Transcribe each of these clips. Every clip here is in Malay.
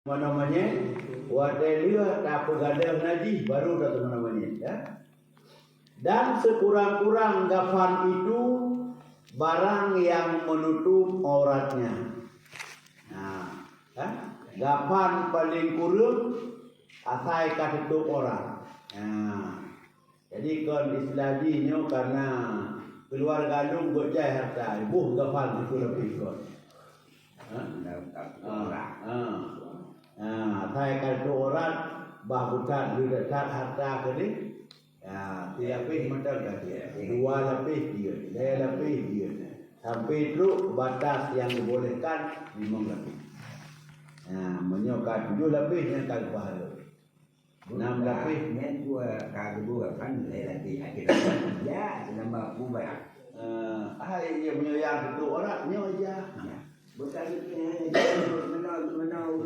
namanya wadelia tak pegadang najis baru dah namanya ya. Dan sekurang-kurang gafan itu barang yang menutup auratnya. Nah, kan? Gafan paling kurang asai katutup aurat. Nah, jadi kon islaminya karena keluar gandung gojai harta, ibu gafan itu lebih kon. Saya kalau orang bahutan dekat harta kini, ya lebih macam dia, dua lebih dia, saya lebih dia, sampai itu batas yang dibolehkan 5 lebih. Menyokat 7 lebihnya kalau pahala, 6 lebih. Nên tua cả dua kan lagi akhir ya nama bubar. Hai yang menyayang itu orangnya aja. Bukan menau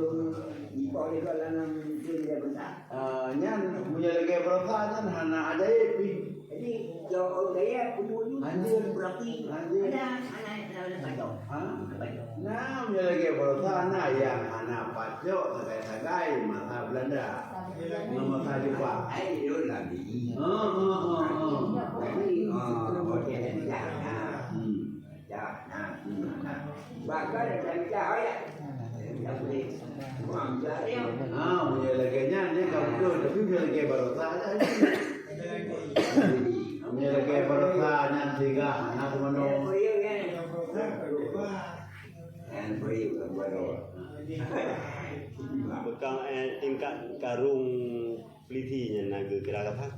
ipo ni kalau nam dia besar. Nyan punya lagi berapa nyan hana ada epi. Jadi kalau gaya punya anjir berarti ada anak pacok. Nah punya lagi berapa anak yang anak pacok sagai masa Belanda. Masa Jepang. Ai itu lagi. Bahkan yang cahaya yang boleh punya lagi nyan dia kamu tapi punya lagi berapa aja. Punya lagi berapa nyan tiga anak mana. Bekang tingkat karung pelitinya naga kira apa?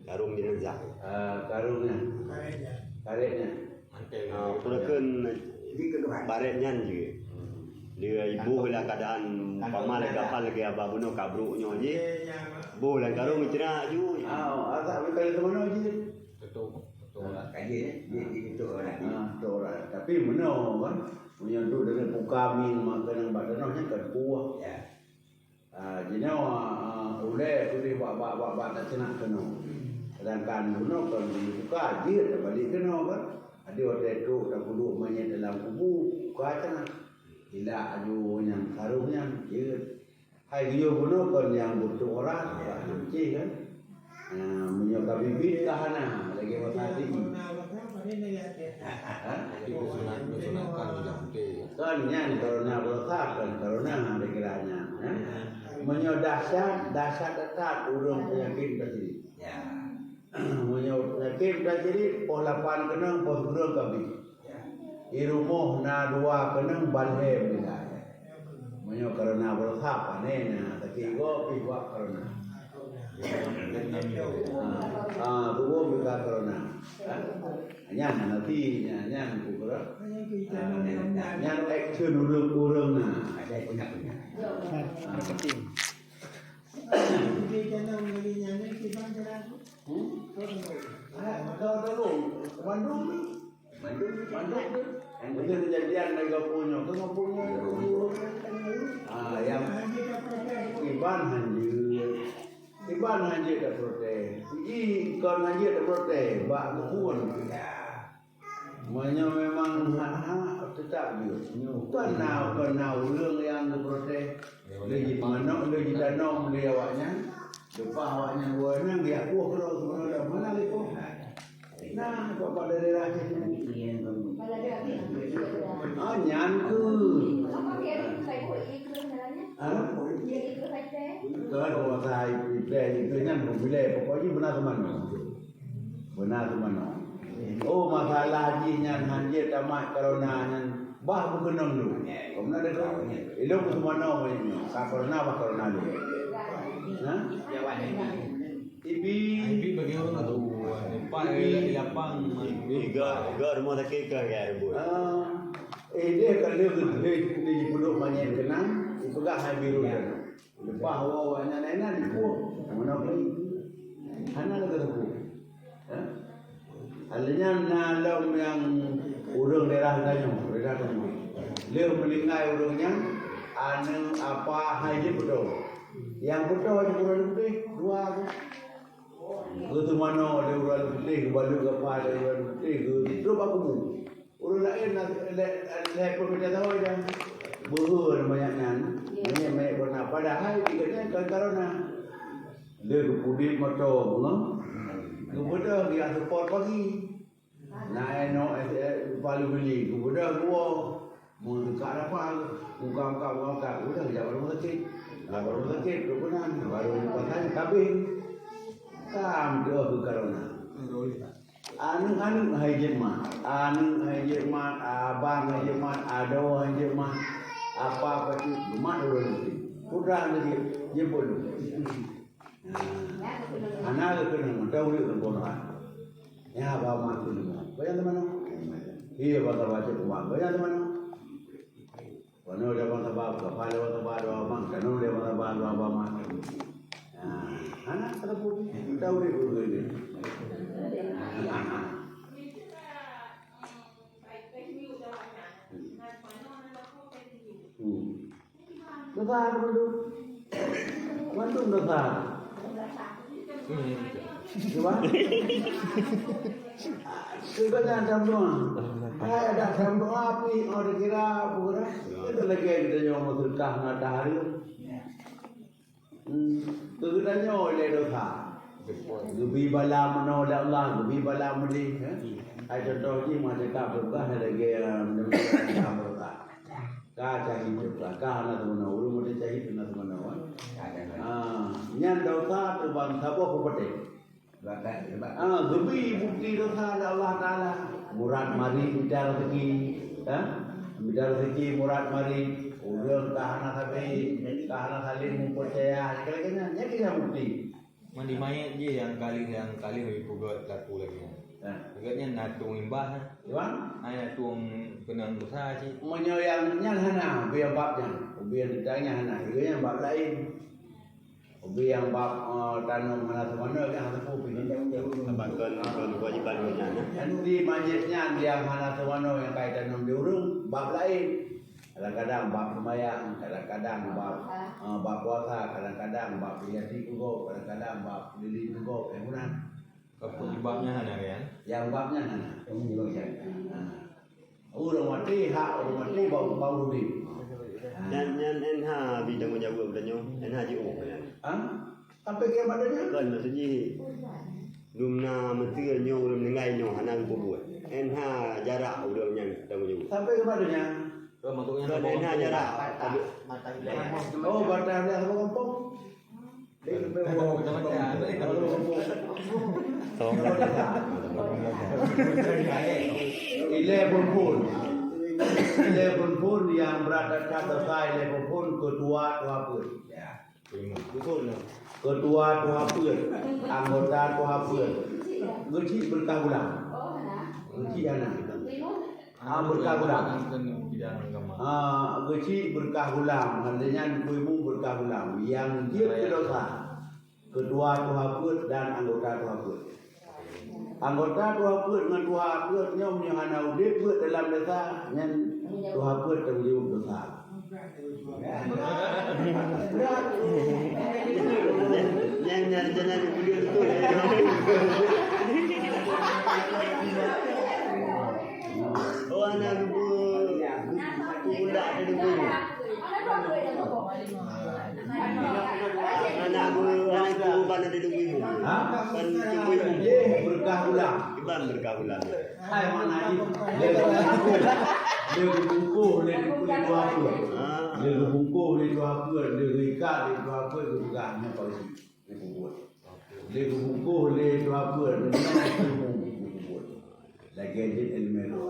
Karung jenazah. Karungnya, karetnya. Pulakan baretnya juga. Dia ibu lah keadaan pamal kapal lagi abah bunuh kabruknya aja. Bu lah karung cerah ju. Asal kali mana aja. betul kaji itu orang Tapi mana kan punya tu dengan pukamin makan badannya kan kuah. ya Jadi oleh tu dia buat tak senang kena. Sedangkan bunuh kan dibuka dia balik kena kan. Ada waktu itu dah duduk banyak dalam kubu buka senang. Tidak ada yang karungnya dia. Hai dia bunuh kan yang butuh orang nanti kan. Menyokap bibit kahana lagi waktu ini. Kan yang corona berotak kan corona ada kiranya. Menyodasar dasar tetap urung penyakit tadi. ya Penyakit tadi polapan kena pos urung kami. Di rumah na dua kena balhem bila. Menyo corona berotak panena tapi go pihak corona. Tubuh juga corona. Nyan nanti nyan kurang. Nyan action urang na. ada punya Marketing. Bandung. Itu kejadian mereka punya, yang Iban hanjir dah protes. Kon hanjir dah protes. Bak pun. Maknanya memang tetap dia. Kenal orang yang protes. Lagi mana, lagi danau beli awaknya. Lepas awaknya buahnya dia kuah kalau sebenarnya mana lagi kuah. Nah, kau pada daerah sini. Nyan tu. Kalau saya pilih itu nyan pilih pokoknya benar semana. Oh masalah haji nyan hanjir tamat corona nyan bah bukan dulu. Komna ada kau. Elok semana macamnya. Corona bah corona dulu. Nah, Ibi bagi orang tu, pai lapang. Ga rumah tak kira kan bu. Dia kalau dia belum banyak kenang, itu gak hai biru dah. Lepas awaknya nenek di kuah, mana pergi? Hana lagi tu. Alanya nalam yang urang daerah tanya. Dia melingkai urangnya, anu apa hai dia betul. Yang betul je kurang lebih 2. Itu mana dia urang lebih balik ke pada urang lebih itu aku bu. Urang lain nak pun kita tahu dah. Berhur banyaknya. padahal dikatanya kalau na dia kepudi motor bengong, kemudian dia support pagi. Nah, palu beli, kemudian gua mau dekat apa, muka, udah jawab rumah sakit. Baru sakit, kemudian baru pakai kabin. Kam dia ke corona. Anu hajimat, abang hajimat, ado hajimat, apa itu mat orang itu. Udah lagi jemput. Anak kena tahu dia kebonakan. Ya bawa mat itu. Bayang teman. Iya baca kumang. Bayang teman. Wano dia baca kepala baca abang, kanu dia baca abang. Anak tersebut tahu dia begitu. Besar betul. Mantung besar. Coba. Sebenarnya jam doa. Ada jam doa api. Orang kira pura. Itu lagi kita nyawa berkah matahari. Kita nyawa oleh dosa. Lebih bala menolak Allah, lebih bala meli. Ada contoh ni macam tak berkah ada gaya tak berkah. Kah cari berkah, kah nak mana? Ulu mesti cari tu nak mana? Nyan dosa tu bang sabar kepada. Lebih bukti dosa Allah Taala. Murad mari bicara rezeki, bicara rezeki murad mari. Orang kahana sabi, kahana saling mempercaya. Kira-kira ni kita bukti. Mandi mayat je yang kali lebih pugat laku lagi. Pugatnya natung imbah. Tuan? Natung kenang besar je. Menyayangnya hana biar babnya, biar ditanya hana. Ia bab lain. Biar yang bab tanam mana mana kan ada pun jauh. Bakal kewajiban punya. Nanti majlisnya dia mana mana yang kaitan dengan diurung bab lain. Kadang-kadang bab sembahyang, kadang-kadang bab puasa, kadang-kadang bab pilih juga, kadang-kadang bab pilih juga. Kemudian Kepulibabnya hanya kan? yang babnya hana. Orang mati hak orang mati bau lebih. Nyan NH bidang menjawab dan NH JO kan. Sampai ke badannya? Kan maksudnya dumna menteri nyo belum nengai nyo hanang buat. NH jarak udah nyan tanggung jawab. Sampai ke badannya? Bentuknya Kan NH jarak. Oh, badan dia sama kampung. Eleven pun yang berada kata saya eleven pun ketua tua pun. Ketua tua pun, anggota tua pun. Gaji berkah bulan. Gaji anak. Berkah bulan. Gaji berkah bulan. Artinya ibu berkah bulan. Yang dia berdosa. Ketua tua pun dan anggota tua pun. Anggota tua pun dengan tua pun nyom yang anak udik pun dalam desa yang tua pun terlibat dosa. Yang jangan video itu. Oh anak budak ada dulu. Anak pada ada dulu ibu. Kan ibu Berkah bulan. Iban berkah bulan. Hai mana ni? Dia bungkuh dia dua pun. Dia bungkuh dia dua pun. Dia ikat dia dua pun juga hanya polisi. Dia buat. Dia bungkuh dia dua pun. Dia buat. Lagi dia elmero.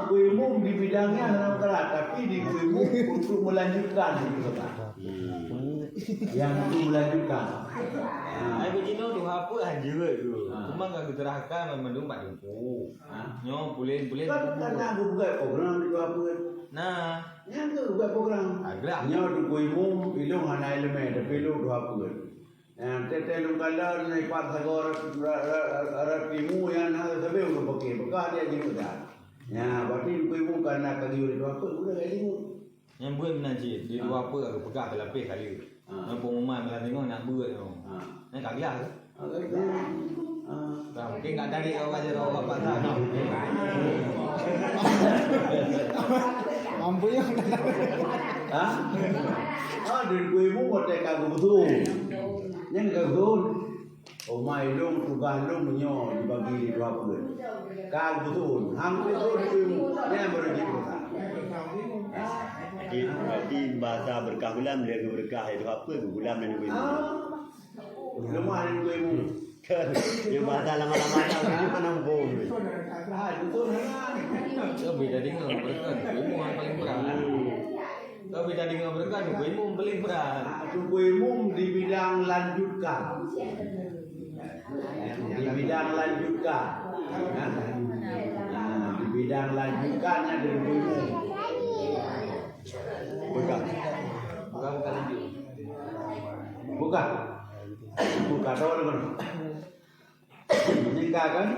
Kuimu di bidangnya dalam kerat, tapi di kuimu untuk melanjutkan gitu kan. Yang untuk melanjutkan. Ai begini tu apa aja tu. Cuma enggak geterahkan memang mak tu. Nyo boleh. Kan aku buat program di apa. Nah, yang tu buat program. Agak. Nyo di kuimu ilung hana elemen, tapi lu dua apa. Tete lu kalau naik pas sagor timu yang ada sebab lu pakai bekal dia jadi dah. Ya, berarti kuimu karena kali itu apa udah kali mu. yang buat menaji di luar apa aku pegang ke lapis kali. Yang pengumuman malam tengok nak buat tu. Ni kagak ke? Tak mungkin enggak dari kau aja kau bapak tak. Mampunya. Ha? Duit gue mu buat kagak betul. Yang kagak betul. Oh mai dong tugas dong menyo dibagi 20. Kagak betul. Hang betul gue yang berjaya. Jadi bahasa berkah gulam dia berkah itu apa gulam dan gue. Lemah dan gue mu. Yang bahasa lama-lama ini penambung. Betul. Kau beda dengan berkah, gue mau yang paling berat. Kau beda dengan berkah, gue mau paling berat. Gue mu di bidang lanjutkan. Di bidang lanjutkan. Di bidang lanjutkannya dari gue mu. Berkah. Bukan lanjut. Bukan. Bukan orang. Ini kan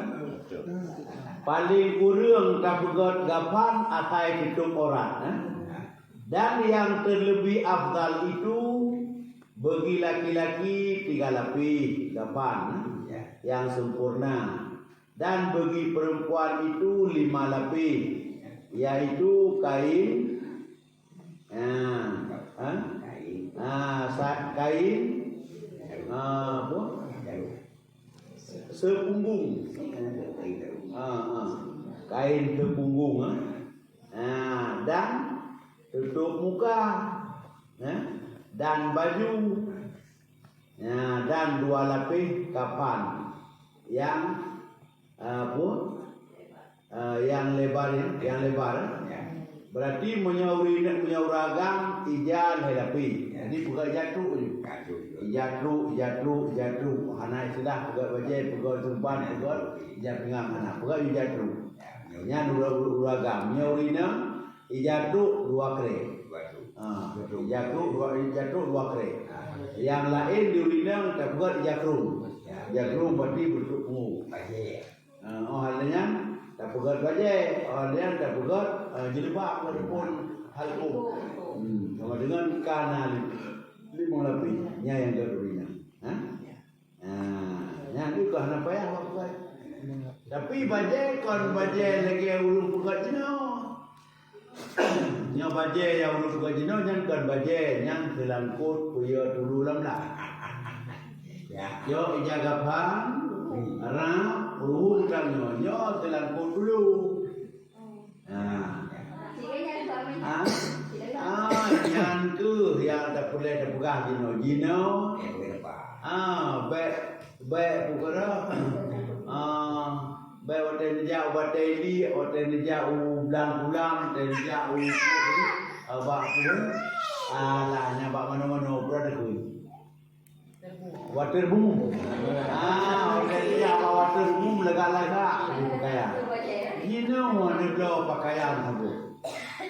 paling kurang kabugot gapan atai hidup orang. Dan yang terlebih afdal itu bagi laki-laki 3 lapis gapan yang sempurna. Dan bagi perempuan itu 5 lapis, yaitu kain kain sepunggung, kain sepunggung, dan tutup muka, dan baju, dan 2 lapis kapan yang yang lebar, berarti menyauragam ijal helapi. Jadi bukan jatuh, anak istilah bukan bajai, bukan sumpan, bukan jatuh anak, bukan jatuh. Nya uragam, menyaurina ijatuh 2 kre. Jatuh 2 kre. Yang lain diurina tak bukan jatuh berarti bentuk ungu. Halnya tak bukan bajai, halnya tak bukan jilbab ataupun halqum. Sama dengan kanal 5 lapis nya yang diurina. Nya itu kan apa ya waktu. Tapi bajai kon bajai lagi ulung bukan jino. Nya bajai yang ulung bukan jino yang kon bajai yang selangkut puyo dulu lamlah. Yo ijaga pang, arah, urung tang yo selangkut dulu. Yang tu yang tak boleh tak pegang jino. Baik pukara. Baik hotel jauh bateli, hotel jauh ulang-ulang, hotel jauh abak pun. Lahnya abak mana-mana berada ku. Water boom. Hotel jauh water boom lega-lega pakaian. Jino ni blow pakaian habu.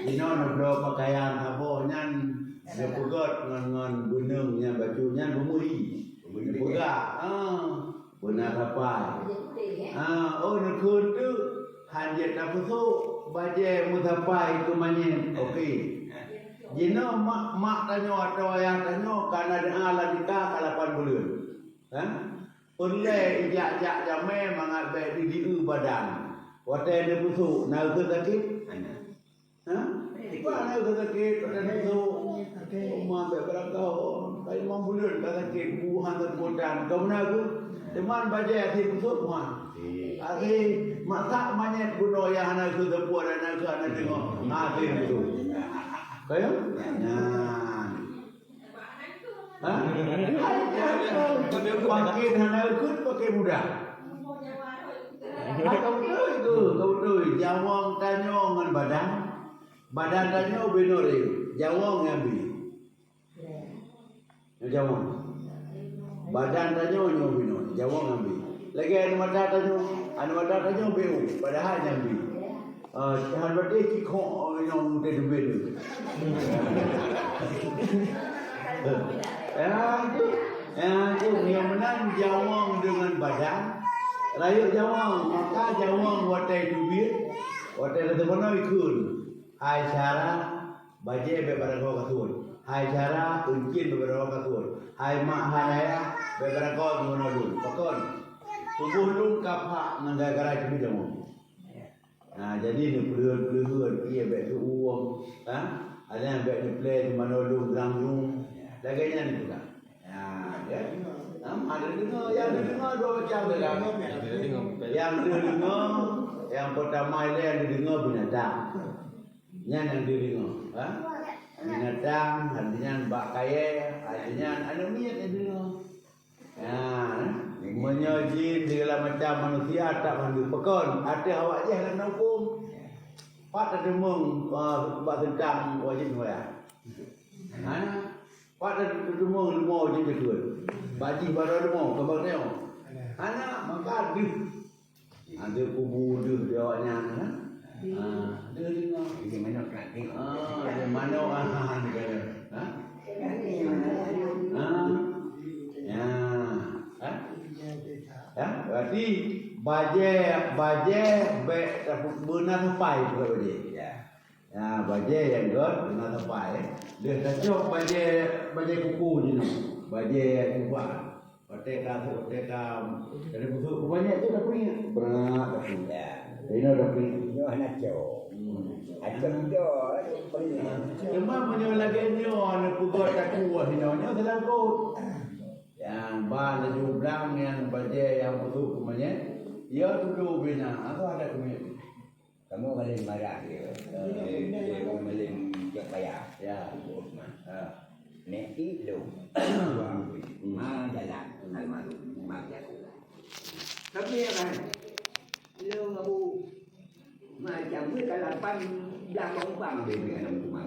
Jino ni blow pakaian habu nyan dia pegat ngan gunung nya bajunya bumuri. Pegat. Benar apa? Nak tu hanjat apa tu? Bajai mutapai tu manyen. Okey. Jino mak tanya atau ayah tanya karena ada ala nikah 8 bulan. Oleh ijak-jak jamai mengabai di badan. Watai dia busuk, nak ke sakit? Nak ke sakit? Watai busuk. Rumah berberakau. Kayu 5 bulan tak sakit. Buhan terbodan. Kau nak ke? Teman bajai hati busuk tuan. Hati masak manyet bunuh yang anak ke tepuan anak ke anak tengok. Hati busuk. Kaya? Pakai anak ke pakai mudah. Kau tu jawang tanya dengan badan tanya benar jawang ngambil. Jawang. Badan tanya benar, jawang ngambil. Lagi anu mata tanya beu, padahal ngambil. Tahan berarti kikok yang muda dulu. Itu yang menang jawang dengan badan. Rayu jawang, maka jawang watai duit, watai rata mana ikun. Hai cara bajai beberapa katun. Hai cara uncin beberapa katun. Hai mak hanaya beberapa menolun. Pakon. Tubuh lung kapak menggagara cumi jawang. Jadi ni peluhan ia baik tu uang ada yang baik di play di Manado Brangjung, laganya ni juga. Ya. Ada dengar, yang dengar dua macam dalam. Yang dengar, yang pertama itu yang didengar binatang. Yang didengar, binatang, artinya bak kaya, artinya ada minyak yang didengar. Menyaji segala macam manusia tak mandu pekon. Ada awak je nak hukum. Pak ada mung bak tentang wajib sembahyang. Pak ada demung lemo je betul. Baji baru lemo kabar dia. Anak maka ada kubu dia awaknya kan. Dia dengar di mana praktik. Di mana ya, berarti baje benar sampai bukan baje. Ya, baje yang benar sampai. Dia cocok baje kuku je ni. Baje kuku. Oteka dari buku banyak tu dah punya. Berat dah punya. Ini dah punya. Nyo nak jo. Ada jo. Cuma punya lagi ni orang pukul tak kuat ni nyo dalam kot. Yang ban jublang yang baje yang betul kumanya ia dulu bina atau ada kumanya Kamu paling marah dia. Dia paling tak payah. ya Nek itu. Jalan almarhum mak aku. Tapi kan lu ngabu macam ni kalapan belakang bang dia dengan rumah.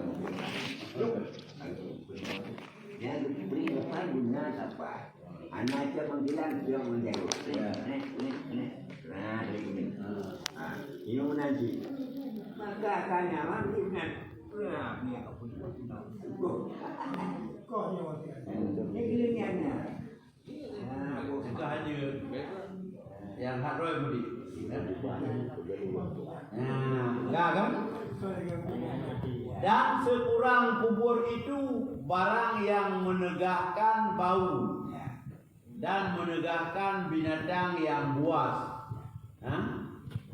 Ya, beri depan guna apa? Anak je panggilan dia menjawab. Nah, dari ini. Ini menanti. Maka kanya mandinan. Nah, ni aku punya. Ini gilirannya. kita hanya yang hak roy budi enggak kan dan sekurang kubur itu barang yang menegakkan bau dan menegakkan binatang yang buas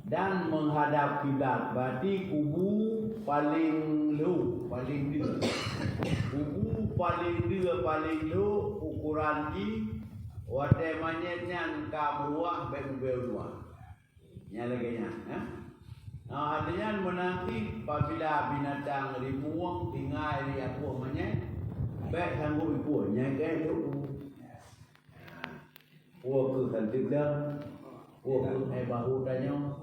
dan menghadap kiblat. Berarti kubu paling lu paling dia kubu paling dia paling lu ukuran ji wate manyetnya kamruah beruah nya lagi nya artinya menanti apabila binatang ribuang tinggal di apa manyet baik sanggup ibu nya ke tu ke kantik dah ke bahu tanya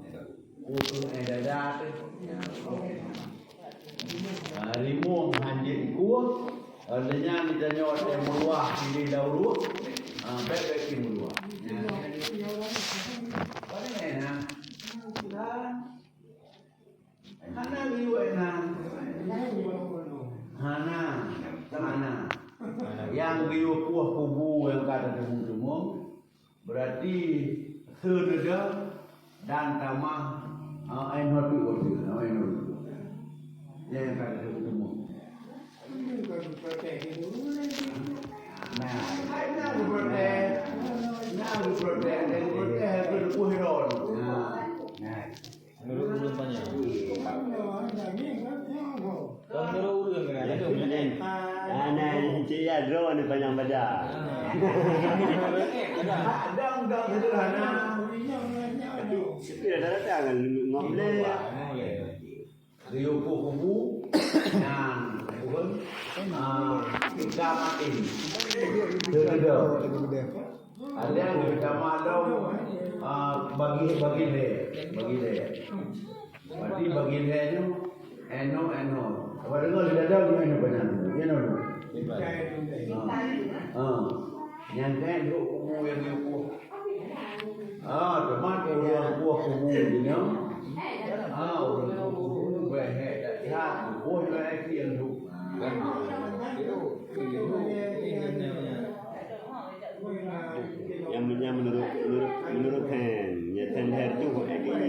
ke dada tu ribuang hanjit kuah artinya ditanya wate meluah pilih daurut baik-baik timur luar. Hana liwena. Hana. Yang liu kuah kubu yang kata demung-demung berarti sededa dan tamah ainot itu ainot. Yang kata demung-demung. Nah, protes itu kuhiron. Menurut ulun tanya. Menurut ulun kan ada umumnya. Nah, cia drone ni panjang baca. Ada sederhana. Tapi ada datang ngomle. Rio kubu yang bukan kita mati. Ada yang kita malam bagi dia. Berarti bagi dia itu eno. Apa dengar di dalam ni eno banyak. Eno. Yang kan duk kubu yang kubu. Teman orang kubu ni. Orang kubu berhak dah kubu yang kian duk. Yang menurut Hen, ya Hen tu lagi.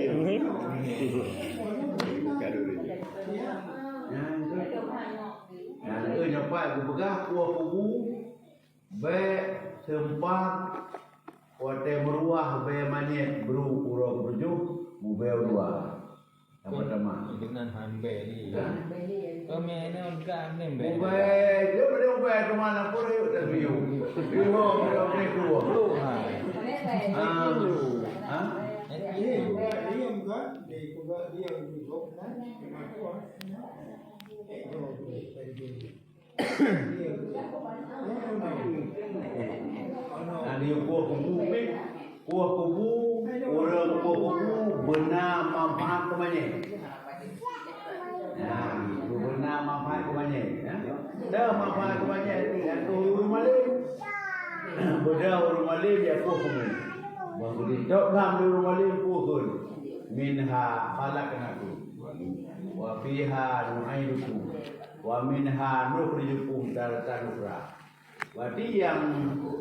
Nah, nyampai aku begah kuah kubu, be tempat wate meruah be manyet beru pura berjuh, mubel dua. Yang pertama. Dengan hambe ni. Kami ini orang ni Ubay, dia boleh ubay ke mana pun dia tak view. Dia mau dia boleh keluar. Dia kuah kubu ni, kuah kubu, orang kuah kubu benar manfaat ke mana? Benar manfaat ke mana? Dah manfaat ke mana? Aku rumah lain. Bedah rumah lain dia kuah kubu. Baru dicok dalam rumah lain kuah kubu. Minha khalaqnakum wa fiha nu'idukum wa minha nukhrijukum taratan ukhra. Berarti yang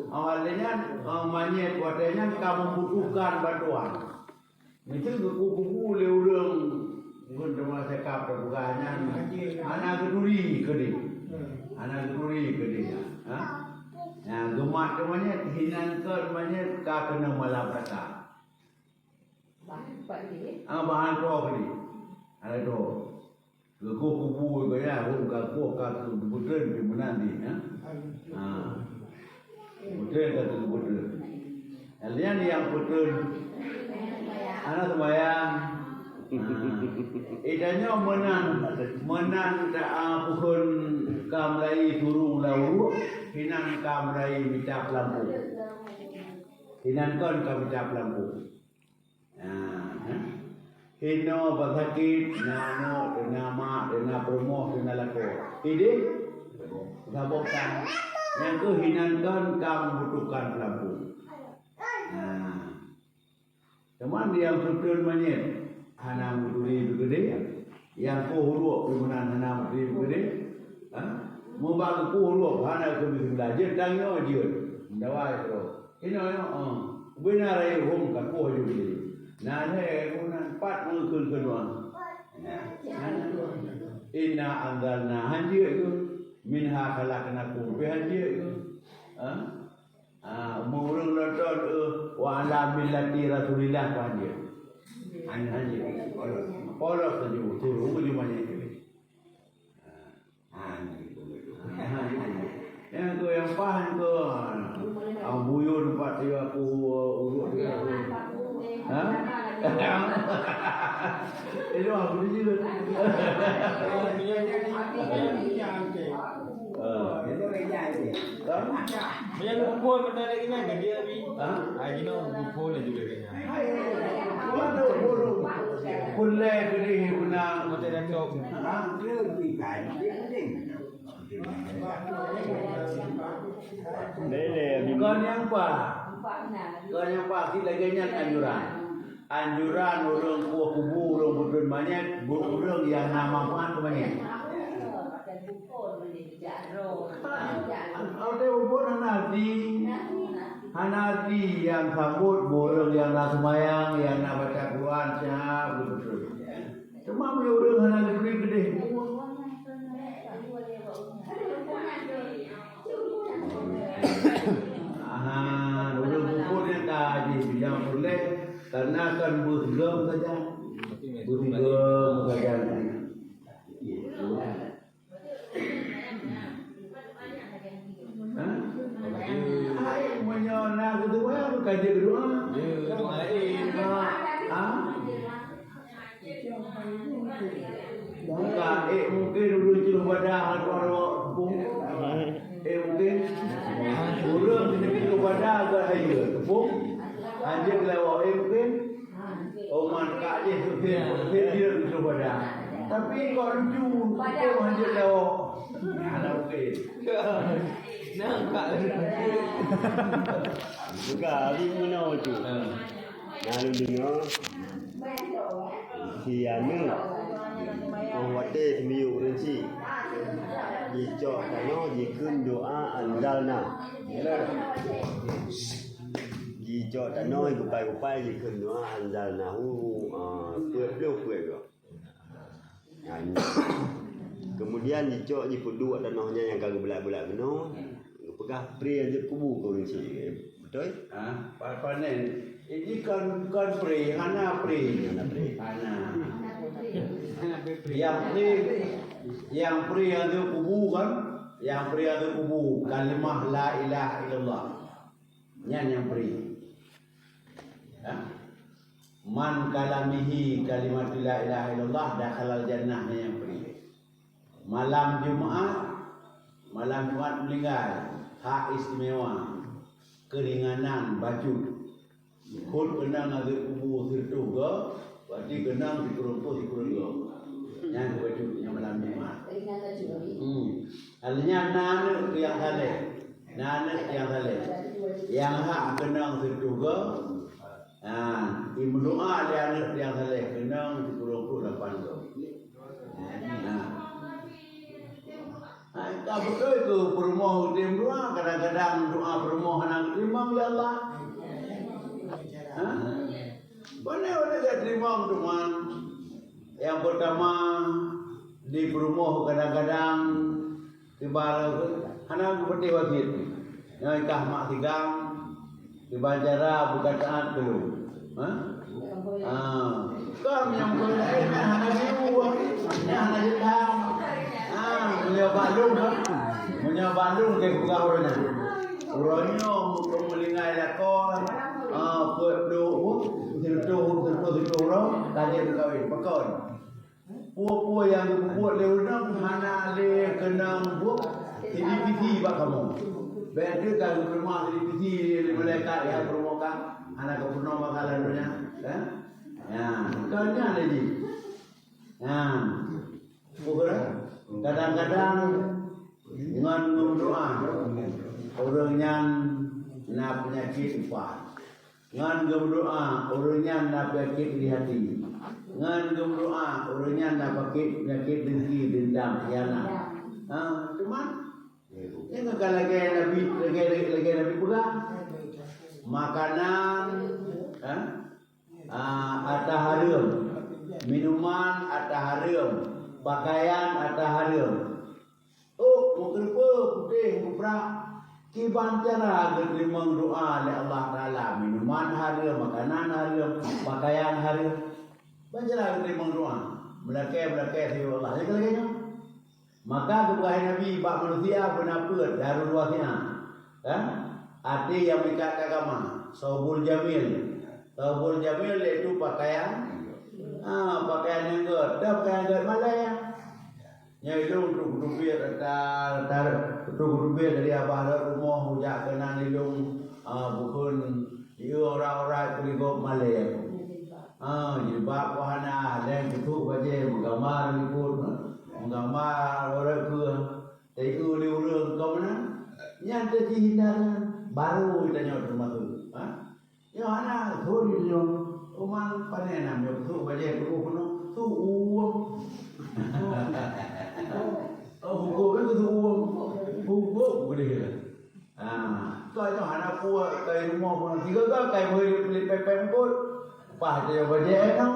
awalnya manyet katanya kamu butuhkan bantuan. Itu kuku-kuku leurang untuk masa kap bukannya anak keduri ke dia. Anak keduri ke dia. Nah, gemak namanya hinan ke namanya ka kena malapetaka. Bahan tu apa ni? Ada tu. Kuku-kuku ke ya, kuku betul di mana ni? Betul kata betul. Kalian yang betul. Anak sembahyang. Idanya menan pohon kamlai turung lau, hinan kamlai bicap lampu. Hinan kon bicap lampu. Hino basakit nano nama dena promo dena lako. Ide gabokan yang tu hinankan kamu butuhkan lampu. Teman dia betul manyet hana muduri begede yang ko huruk penggunaan hana muduri begede. Membantu ko huruk hana kami belajar tangyo je. Dawai tu. Ino benar ai hom ka ko ju. Nah, ni guna 4 mungkin kedua. Inna anzalna hanjir itu minha khalaqnakum bi hanjir itu. Murung loton wa ala millati rasulillah hanjir. Hanjir. Polos saja turun cuma ni. Yang tu yang paham tu. Buyun pak dia aku urut dia. Itu aku juga. Itu kerja itu. Macam buku benda lagi kan dia ni. Gino buku ni juga kena. Mana buru? Kulle beri guna Mata dah tok. Lebih kan. Bukan yang apa? Bukan yang apa? Kita lagi anjuran. Anjuran orang kuah kubu, orang budun banyak, orang yang nama mana banyak. Ada ubun hanati yang sambut, orang yang nak semayang, yang nak baca Quran, siap betul. Cuma orang hanati gede. Orang bukun yang tadi yang boleh karena kan bergem saja. Bergem saja. Hai menyona kedua kaji kedua. Ya, doa lain. Bukan mungkin dulu celuh badah kalau bung. Mungkin burung itu badah agak air. Bung. Anjir lewat mungkin. Oman kak je dia celuh badah. Tapi kok lucu, anjir lewat. Ada mungkin. Nampak. Bukan, ini mana tu? Lalu dengar si anu orang wate semiu renci. Jicok tano jikun doa andalna. Jicok tano gupai jikun doa andalna puet ke. Kemudian dicok di pedua tanahnya yang kagak belak-belak beno. Pegah pri aja kubu kau renci. Betul? Panen. Ini kan pri, hana pri. Hana. Yang pri Yang pria tu kubu kan, yang pria tu kubu kalimah la ilaha illallah. Yang pria. Ya? Man kalamihi kalimat la ilaha illallah dakhalal jannah yang pria. Malam Jumaat meninggal, hak istimewa, keringanan baju. Kul kenang ada kubu tertuga, berarti kenang dikurung-kurung dikurung. Yang baju yang malam Jumaat. Artinya nana yang saleh, yang hak kenang tertuga. Ibu doa dia anak yang saleh kenang dikurung-kurung 8 tahun. Tak betul itu permohon tim doa, kadang-kadang doa permohonan terima oleh Allah. Benar-benar dia terima teman. Yang pertama di permohon kadang-kadang tiba anak seperti wakil. Yang ikah mak tigang dibacara bukan taat belum. Kau yang boleh hana biru, hana hitam. Punya Bandung ke Kugaurnya. Urangnya mungkin melingai lakon, perlu kajian kawin pakon. Puak yang dibuat leunang hana le kenang buat TDPT bak kamu. Benda kalau rumah TDPT mereka yang promokan anak kepuno makalannya, ya, kanya lagi. Bukan. Kadang-kadang dengan berdoa orang yang nak penyakit empat, dengan berdoa orang yang nak penyakit di hati, dengan berdoa orang yang nak penyakit dengki, dendam, khianat. Cuman ini kalau lagi Nabi pula makanan, atau harum, minuman atau harum. Pakaian atau harum. Mungkin putih, muprak. Kiban cara menerima doa oleh Allah Ta'ala. Minuman harum, makanan harum, pakaian harum. Bacalah menerima doa. Belakai siapa Allah. Jadi lagi maka kebuahan Nabi bak manusia penapa darul wasi'ah. Hati yang mengikat agama. Saubul jamil. Saubul jamil iaitu pakaian. Pakaian yang good, dah pakaian good malah ya. Yang itu untuk rupiah dari abah rumah hujak kena nilung bukan ia orang-orang kuligok malah. Jilbab wahana dan itu baca menggambar ikut menggambar orang ke itu liurang kau mana? Yang terhindaran baru kita nyot rumah tu. Ya mana tu dia Oman panen nak tu baca guru kuno tu uang. Buku itu tu uang. Buku boleh. Kau itu anak puak kai rumah pun tiga kai boleh beli pepem pun. Apa dia baca kan?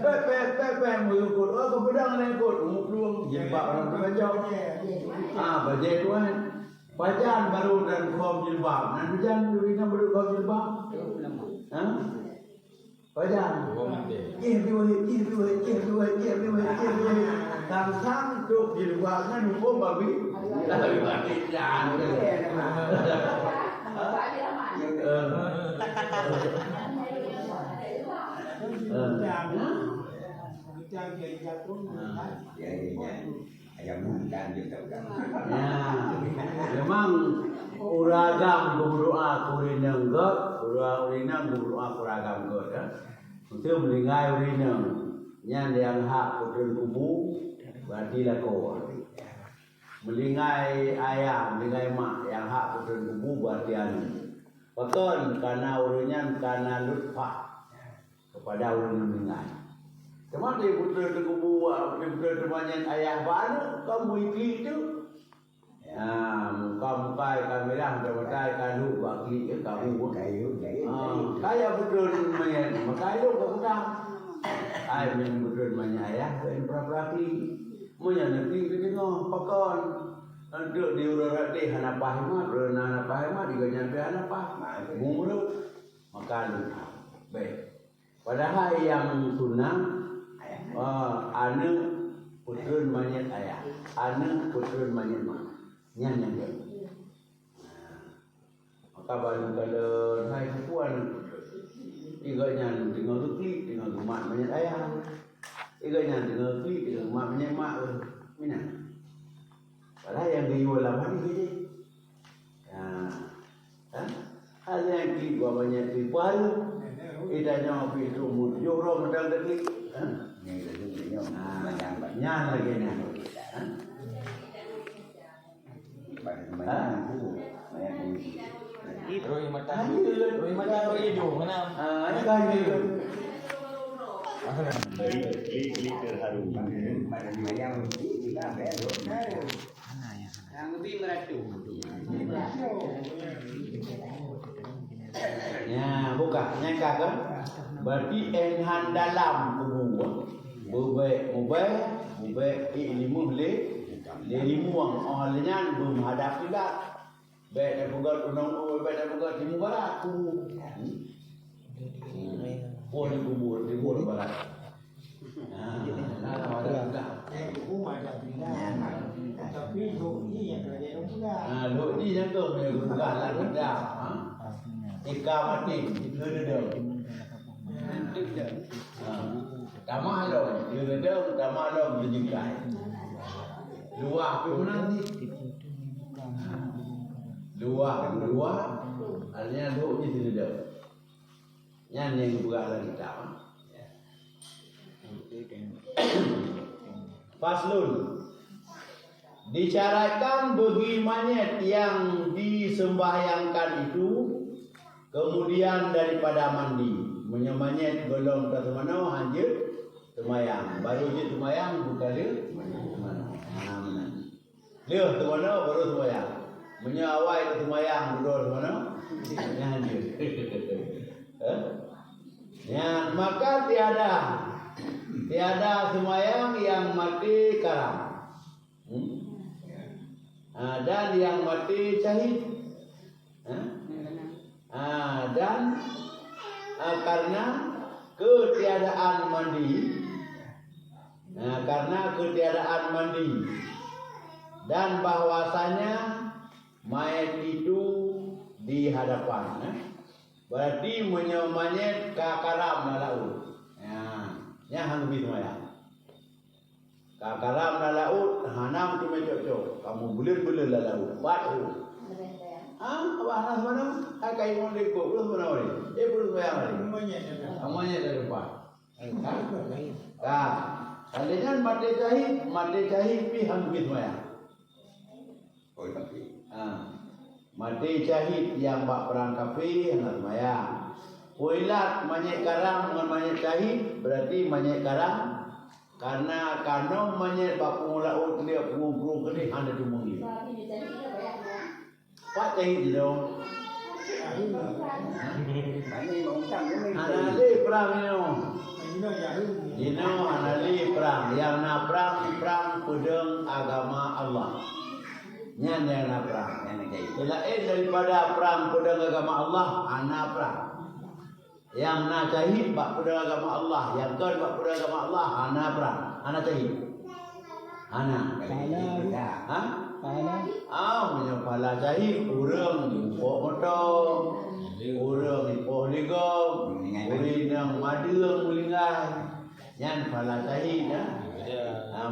Pepem boleh pun. Kau pedang ni pun. Umur jilbab orang tu baca. Baca tu kan. Bacaan baru dan kaum jilbab. Nanti jangan berikan baru kaum jilbab. Bacaan. Tang tu jilbabnya numpuk babi. Babi jangan. Memang uragam berdoa kurinang god, urinang berdoa kuragam god ya. Untuk melingai urinang yang hak putun kubu berarti lako. Melingai ayam, melingai mak yang hak putun kubu berarti anu. Betul karena urinang karena lutfah kepada urinang melingai. Cuma dia putra kubu, putra temannya ayah baru kamu itu. Muka kamera muka kayu bagi kayu. Kaya putra temannya, kayu kau ayah minum putra temannya ayah dan berapa Munya nanti kita tengok pakon. Untuk diurut di hanapah mat, hanapah mat diganya hanapah. Mumurut makan baik. Padahal yang sunnah anak putun manyet ayah, anak putrun manyet mak, nyan yang dia. Maka baru kalau hai puan, iga nyan tinggal klik tinggal mak manyet ayah, iga nyan tinggal klik tinggal mak manyet mak, mina. Padahal yang dijual lama ni je. Hal yang klik gua banyak klik baru, idanya pitu mut, joro modal klik. Ni dah tunjuk macam Nyan lagi nyan. banyak tu. Banyak tu. Roi mata roi hidung mana? Ini kaji. Klik terharu. Yang kita beru. Yang lebih meratu. Ya, buka, nyangka kan? Berarti enhan dalam kubu. Bube ilmu le limuang olehnya belum hadap tidak. Baik dah buat unang baik dah buat timur barat kubu. Oh di kubur barat. Tapi doi yang kerja pula. Duk ni yang tu bukan lah tidak. Ika mati itu dia. Tamah lo, dia tamah lo berjingkai. Dua apa menang ni? Dua, artinya duk ni dia. Yang bukan lah kita. Faslun. Disyaratkan bagi monyet yang disembahyangkan itu kemudian daripada mandi. Menyemanyet belum ke mana hanya semayang. Baru je semayang bukan dia mana. Dia ke mana baru semayang. Menyawai ke semayang baru mana? Hanya. Ya, maka tiada semayang yang mati karam. Dan yang mati syahid. Dan karena ketiadaan mandi, dan bahwasanya mayat itu di hadapan. Berarti menyemanyet kakaram laut. Ya hang bi semayang. Kakaram laut hanam tu mencocok. Kamu bulir-bulir laut. Batu. Bahasa mana? Akai mau lekuk, belum mana ni? Belum bayar ni. Amanya dari depan. Kalian mati jahit pi hangit maya. Oh tapi. Mati jahit yang bak perang kafi hangat maya. Puilat manyet karang dengan manyet jahit berarti manyet karang karena kanong manyet bak pengulaut dia punggung kini anda tumungi. Pak cahit je dong. Ini mengutang ni. Anali perang Dino anali perang. Yang nak perang pedang agama Allah. Nyan yang nak perang. Selain daripada perang pedang agama Allah, anak perang. Yang nak cahit bak pedang agama Allah, yang kan bak pedang agama Allah, anak perang. Anak cahit. Anak. Menyepala cahit urang impok motor, urang impok ligong, urin yang madang mulinggai. Yan pala cahit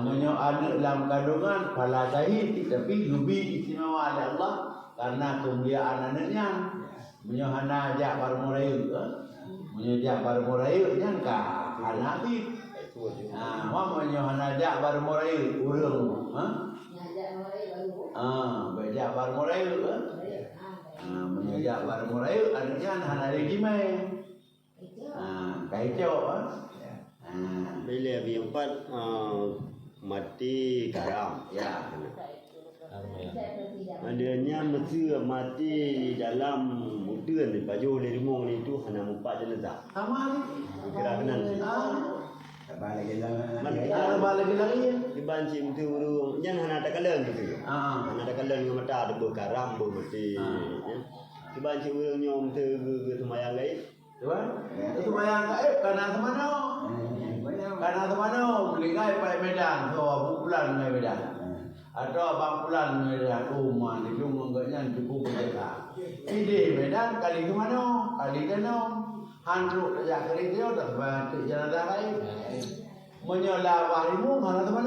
menyo anak dalam kandungan pala cahit tapi lebih istimewa oleh Allah karena kemuliaan anaknya. Menyo hana ajak barmurayu, menyo ajak barmurayu nyan ka anak bi. Menyo hana ajak barmurayu urang, bejak barmurayu menyejak barmurayu adanya hana lagi mai kaico Bila yang empat mati karam. ya Adanya mesti mati dalam mudan di baju di rumah ni tu hanya empat jenazah. sama ni Kira benar. Balik lah. balik lagi Di banci itu jangan hana tak kalen gitu. Hana tak kalen dengan mata ada berkaram bermesti. Di banci urang nyom tu ke semayang lain. tuan itu bayang gaib karena sama no Karena teman beligai pai Medan, so bulan ngai Medan. Atau abang bulan Medan rumah di rumah enggaknya cukup berjaga. Ide Medan kali ke mana? Kali ke mana? Handuk saja kali dia dah bantu jalan lain. Menyelam warimu mana teman?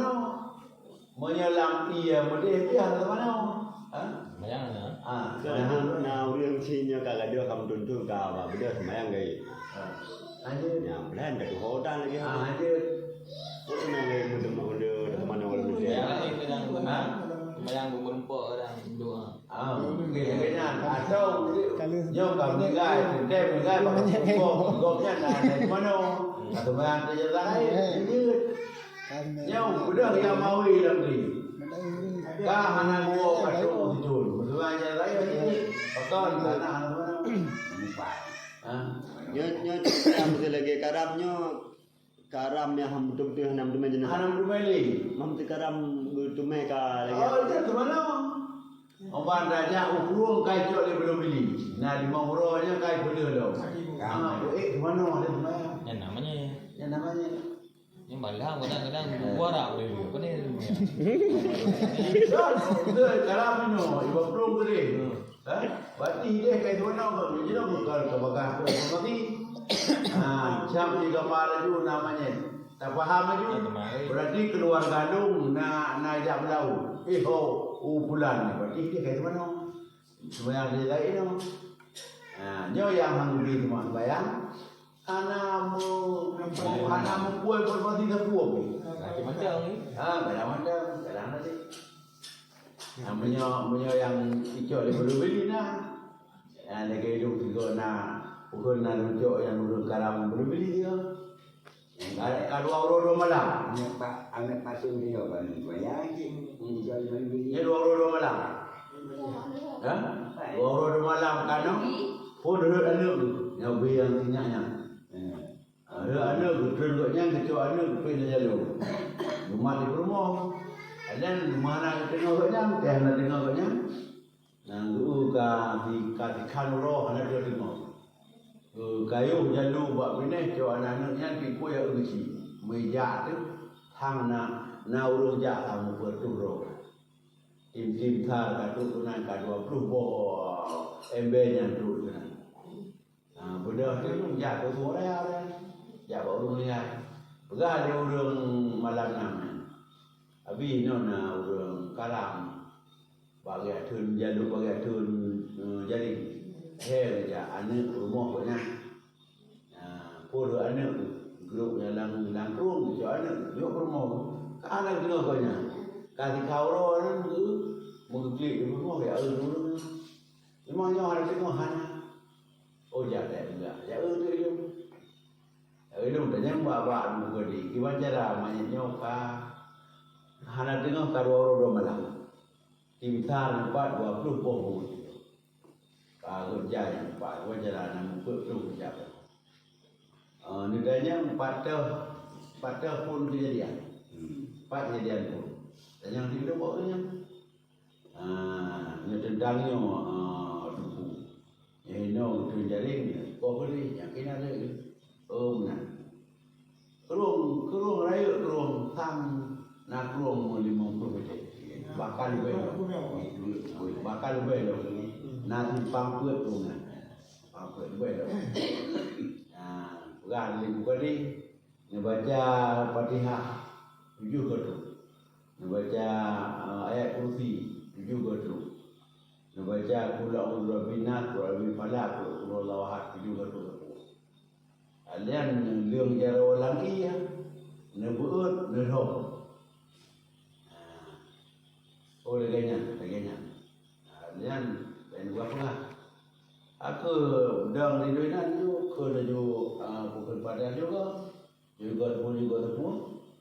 Menyelam ia mudi dia teman. Bayangnya. Kalau nak orang Cina kalau dia kamu tuntut kau apa benda semayang gay. Anjir. Yang lain dah hodan lagi. Anjir. Pun yang muda teman orang muda. Bayang kadang bayang berempok kadang doa. Kayaknya atau nyo kau mengai, dia mengai goknya dari mana? Atau mana dia lain? Nyo udah yang mau hilang ni. Kahanan gua kacau itu. Semuanya lain ni. Betul karena mana? Empat. Nyo yang mesti lagi karam yang ham betul-betul ham tu jenis. Hanam rumeli. Mam tu karam betul mereka lagi. Oh, itu mana? Orang raja ukuran kai cok dia belum beli. Nah di Mangoronya kai boleh loh. Mana ada mana? Yang namanya Yang namanya. yang malah kadang-kadang dua rak boleh. Apa ni? Itu karam no, ibu belum beli. Berarti dia kai mana kau? Jadi bukan kebakar tu. Berarti jam juga maraju namanya. Tak faham lagi. Berarti keluar gadung nak jam lau. Bulan berarti dia kayak mana? Sebenarnya dia lain no. Nyo yang hang beli cuma bayang. Anamu kue berarti dah kuah. Macam ni. Kadang nanti. Namanya yang hijau dia belum beli nah. Lagi hidup juga nak. Bukan nak rujuk yang urut karam belum beli dia. Kalau orang malam. Anak pasung dia kan bayangin jual beli. Dia orang malam. Orang malam kan? Pun ada anak tu. Yang biang tinyaknya. Ada anak tu terengoknya kecuali anak tu pilih jalur. Rumah di rumah. Dan mana tengoknya, tiada tengoknya. Nanggu di kanuro anak dia tengok. Kayu jalur buat bina cuak anak-anaknya tipu yang uji. Meja tu hang na urung ja kamu berturo. Tim thar katu kunan ka 20 bo embernya tu kunan. Benda tu ja tu semua dah. Ja baru lihat. Pegang dia urung malam nam. Abi nona urung karam. Bagi tun jalur bagi tun jadi. Hei ja anak rumah punya. Puluh anak grup yang langkung tu anak yo rumah. Anak juga punya. Kasih kau orang tu mungkin rumah ya dulu. Memangnya ada tengok hana. Oh jadi enggak. Ya tu itu. Itu tanya bawa muka di. Gimana cara mainnya ka? Hana tengok karo orang malam. Timtar 4 20 pohon. Kalau jaya 4 wajar nak muka tu jaga. Nilainya 4 pun kejadian. 4 kejadian pun. Dan yang tidak bawanya tentangnya duku. Yang ini tu jaring kau beli yang kena ada. Benar. Kerung raya kerung tam nak kerung 50 meter. Bakal belok. Nanti pampuat tu kan. Pampuat belok. Pegang lagi buka ni. Baca Fatihah 7 tu. Baca ayat kursi 7 tu. Baca qul a'udzu birabbin wa rabbil falaq wa qul huwallahu ahad 7 tu. Alian lương jaro lagi ya. Nebuut nerhom. Oh laganya. Alian dan apa? Aku dang di dunia tu kerja bukan pada juga pun semua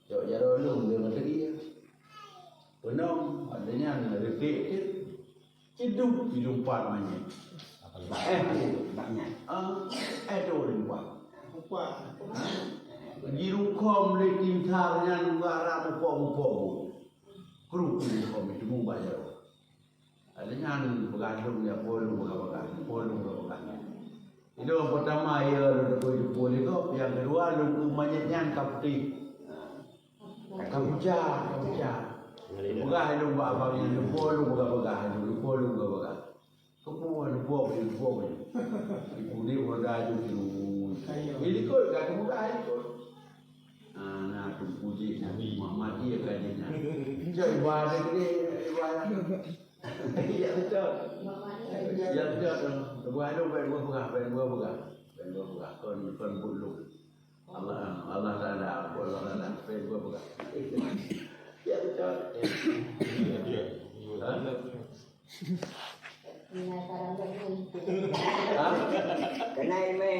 jauh jauh lu dengan lagi ya penong adanya repeat hidup mana banyak. tu lupa hidup kom le tim tharnya ngara mupo grup kom itu mubaya adanya bergantung ya polong berapa. Itu yang pertama ya boleh kok. Yang kedua lu manyetnya kapti. Kabuja. Pegah lu buat abang yang lupa lu pegah. Lupa. Lupa. Ibu dia udah tu. Ini kau kat muka ikut. Nah tu puji Nabi Muhammad dia kan. Jadi ibadah ni ibadah. Ya betul. Buat lu buat pegah. Kon bulu. Allah Taala, pegah. Ya betul. Kenai me.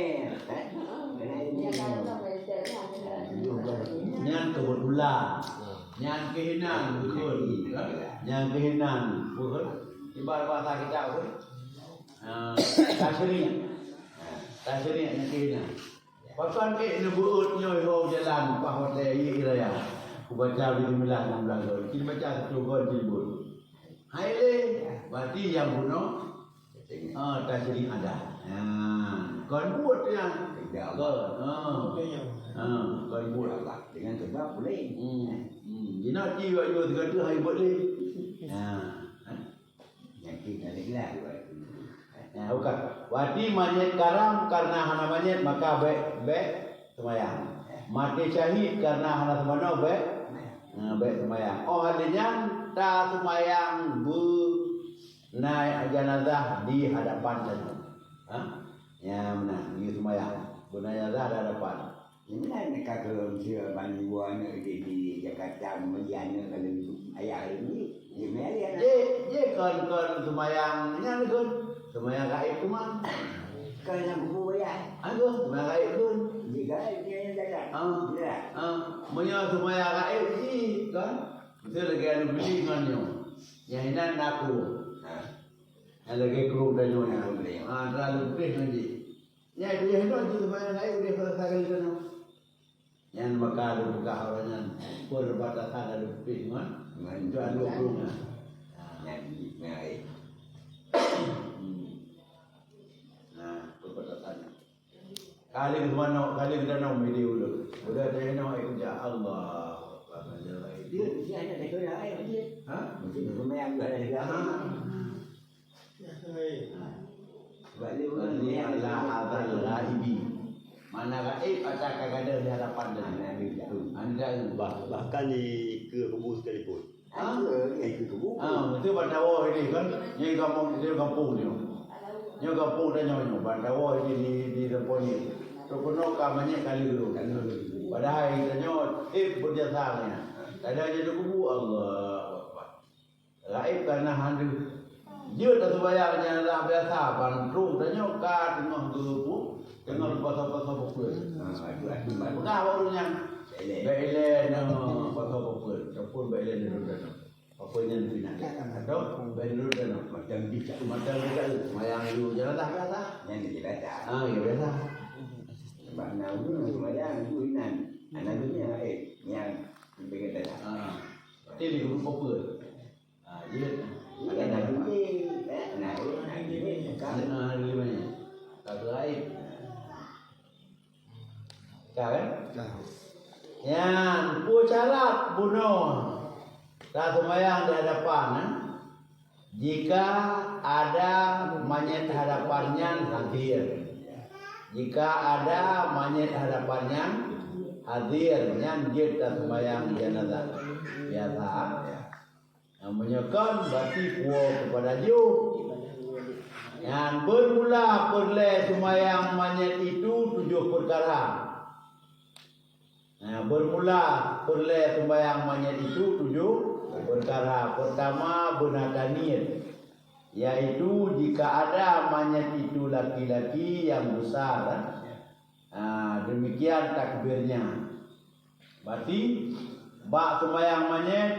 Nyan kebetulan, nyan kehinan betul, nyan kehinan betul. Ibarat bahasa kita pun, tasri nyan kehinan. Pasan ke nebuut nyoy ho jalan pahot lei iraya. Ku baca bismillah 16 kali. Kita baca satu kali jilbut. Hai le, berarti yang bunuh tasri ada. Kon buat yang kon buat Dengan sebab boleh. Jina ji wa yo tiga tu hai boleh. Yang kita lah. Bukan. Wati manyet karam karena hana manyet maka be semayang. Mati syahid karena hana semana be semayang. Oh hadinya ta semayang naik jenazah di hadapan saja. Ya benar, di semayang. Jenazah di hadapan. Ini lah mereka kalau dia bani buah di Jakarta menjana kalau ayah ini dia melihat. Ye kon semayang nya kon. Semayang gaib tu mah. Kalau yang buku ya. Aku semayang gaib tu. Jika dia yang jaga. Punya semayang gaib ni kan. Betul lagi ada beli dengan nyo. Yang hinan aku. Yang lagi kerum dan nyo yang beli. Terlalu beli nanti. Yang dia hinan tu semayang gaib dia selesai kali tu. Yang maka ada buka orangnya perbatasan ada beli kan. Itu ada kerumnya. Yang baik. Kali ke mana, kali kita nak video dulu. Sudah saya nak ikut Allah. Dia ada dekat air dia. Mungkin rumah yang ada di Balik ni adalah azal ghaibi. Mana gaib atau kagak di hadapan dan itu. Anda bahkan di ke kubur sekalipun. Itu itu bandawa ini kan, yang kampung ni. Yang kampung dan nyonya bandawa ini di tempat ni. Terkono kamanya kali dulu. Padahal kita nyot berjasanya. Ada jadi kubu Allah. Gaib karena handu. Dia tak sebayarnya dah biasa bantu dan nyot ka tengah gepu tengah pasal-pasal pukul. Bukan barunya. Bailen pasal-pasal. Tapun bailen dulu dah. Apa yang nak atau bailen dulu dah. Macam kita semayang dulu jangan dah biasa. yang dibaca. Ya biasa. Sebab nak dulu semayang itu inan. Anak dunia yang pengen dah. Ini di grup apa? Ya. Ada anak dunia, anak dunia kan. Di mana? Tak lain. Kan? Yang syarat bunuh tak semayang di hadapan. Jika ada monyet hadapannya hadir. Jika ada monyet hadapannya hadir, yang dia tak sembahyang jenazah biasa. Yang menyekan berarti puas kepada you. Yang bermula perle sembahyang monyet itu 7 perkara. Bermula perle sembahyang monyet itu 7 perkara. Pertama benar niat. Yaitu jika ada monyet itu laki-laki yang besar, demikian takbirnya. Berarti bak sembahyang monyet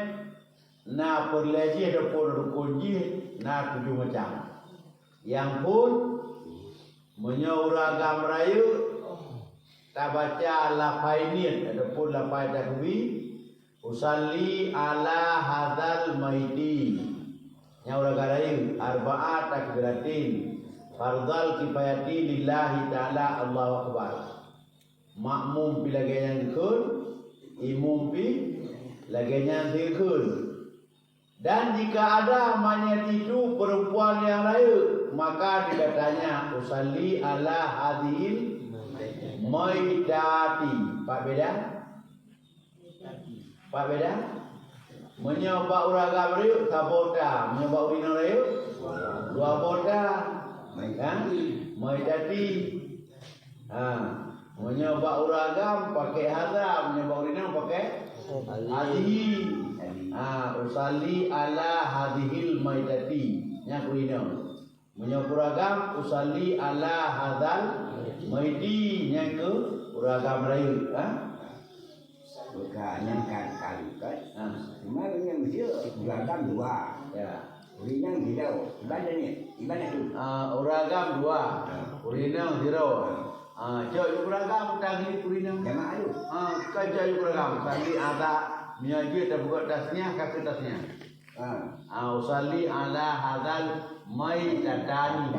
na perleji ada pun rukunji na 7 macam. Yang pun menyauragam raya tak baca lafainian ada pun lafai takbir usalli ala hadzal maiti. Yang uragarayu arba'at takbiratin fardal kifayati lillahi ta'ala Allahu akbar. Makmum bila gayang dikun, imum pi laginya zikun. Dan jika ada mayat itu perempuan yang lain, maka dikatanya usalli ala hadhil maitati. Pak beda? Pak beda? Menyoba uraga beriuk sabota, menyoba urina beriuk dua bota. Kan? Maitati. Menyoba uragam pakai hadam, menyoba urina pakai hadhi. Usalli ala hadhil maitati. Nya urina. Menyoba uragam usalli ala hadal maiti. Nya ke uragam beriuk. Bukannya kali kan? Cuma yang dia uragam dua. Ya. Urina zero. Ibadah tu. Uragam dua. Urina zero. Cok uragam tangli urina. Jamaah tu. Kan cok uragam tangli ada menyaji tak buka tasnya kaki tasnya. Usalli ala hadal maitatani.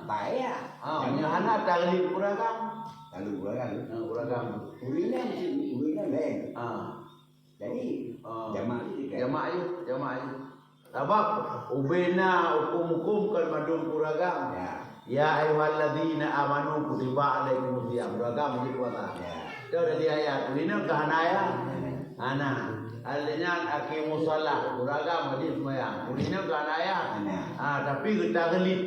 Baik. Menyahana tangli uragam. Lalu Uragam. urina lain. Jadi jamaah Jamaah. Sebab ubena hukum-hukum kan madun uragam. Ya ayyuhalladzina amanu kutiba alaikumus syiyam. Uragam jadi kuasa. Itu dari ayat. Urina kahanaya. Ana. Alnya aqimus shalah. Uragam wajib sembahyang. Urina kahanaya. Tapi kita gelip.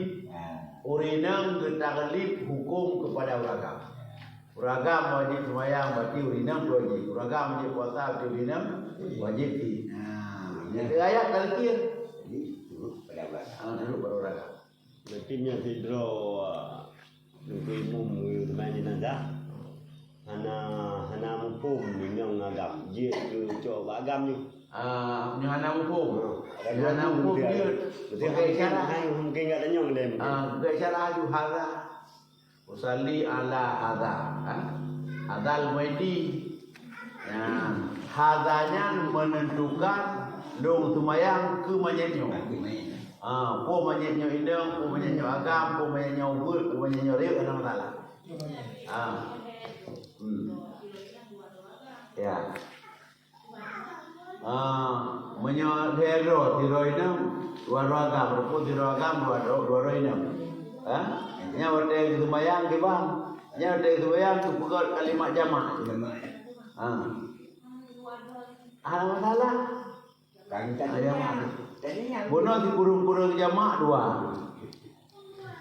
Urina kita gelip hukum kepada uragam. Uragam wajib sembahyang berarti urina wajib. Uragam wajib puasa berarti urina wajib. Jadi ayat kalkir. jadi turut pada belakang. Dulu baru uragam. Timnya tidro untuk umum temannya nanda. Hana mumpung minang agam. Je tu coba agam ni. Nyana hukum. Nyana hukum dia. Pakai cara. Mungkin enggak tanyong dem. Pakai cara juhara. Usalli ala hadha. Hadal maiti. Hadanya menentukan dong tumayang ke mayatnya. Po mayatnya indang, po mayatnya agam, po mayatnya ubud, po mayatnya riuk ada masalah. Ya. Menyodero tiroidam dua agam, berpo tiroagam dua roidam. Nya wate tumayang ke bang. Nya wate tumayang tu pegat kalimat jamak. Ada masalah. Kami tadinya Bono di kurung-kurung jamak dua.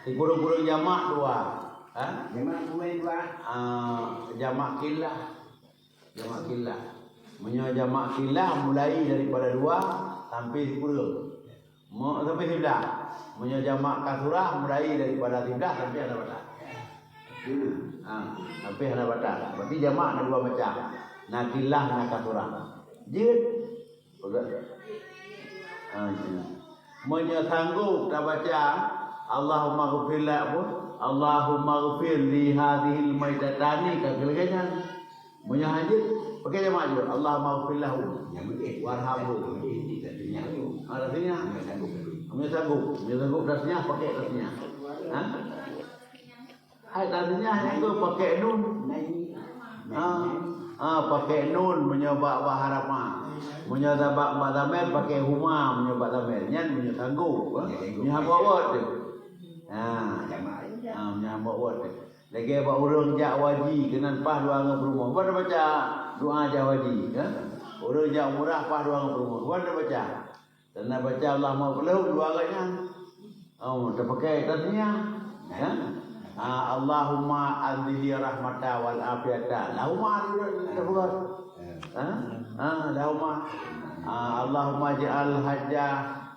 Di kurung-kurung jamak dua. jamaah pemain dua. Jamak kilah. Jamak kilah. Menyo jamak kilah mulai daripada dua sampai 10. Sampai 11. Menyo jamak kasurah mulai daripada 11 sampai ada batas. Dulu. Sampai ada batas. Berarti jamak ada dua macam. Nakilah na kasurah. Jid. Menyanggup tak baca Allahumma ghfir lahu Allahumma ghfir li hadhil maitatani kagelagannya menyahajid pakai jamak juga Allahumma ghfir lahu warhamhu artinya menyanggup dasnya pakai dasnya artinya hanya pakai nun pakai nun menyoba baharama menyoba badamel pakai huma menyoba damel nyan menyanggup menyambawat tu menyambawat lagi apa urang jak waji kenan pah dua ngah berumah buat baca doa jak waji kan urang jak murah pah dua ngah berumah buat baca dan baca Allah mau pelau dua agaknya terpakai tadinya kan Allahumma anzili rahmata wal afiyata. Lahumma terbuat. Lahumma Allahumma ja'al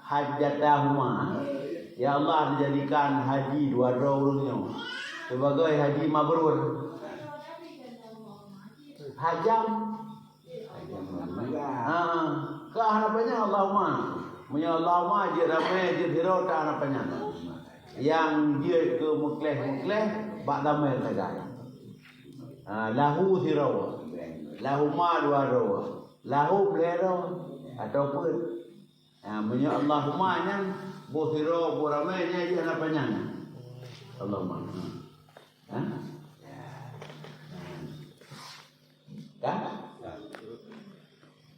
hajjatahuma. Ya Allah dijadikan haji dua-duanya sebagai haji mabrur. Hajam. Ke harapannya Allahumma. Punya Allahumma je ramai je hiro tak harapannya. Yang dia ke mukleh bak damai saja. Lahu zero, lahu ma dua rawa, lahu pelero ataupun punya Allahumma nya bu zero bu ramai nya je apanya. Allahumma. Kan?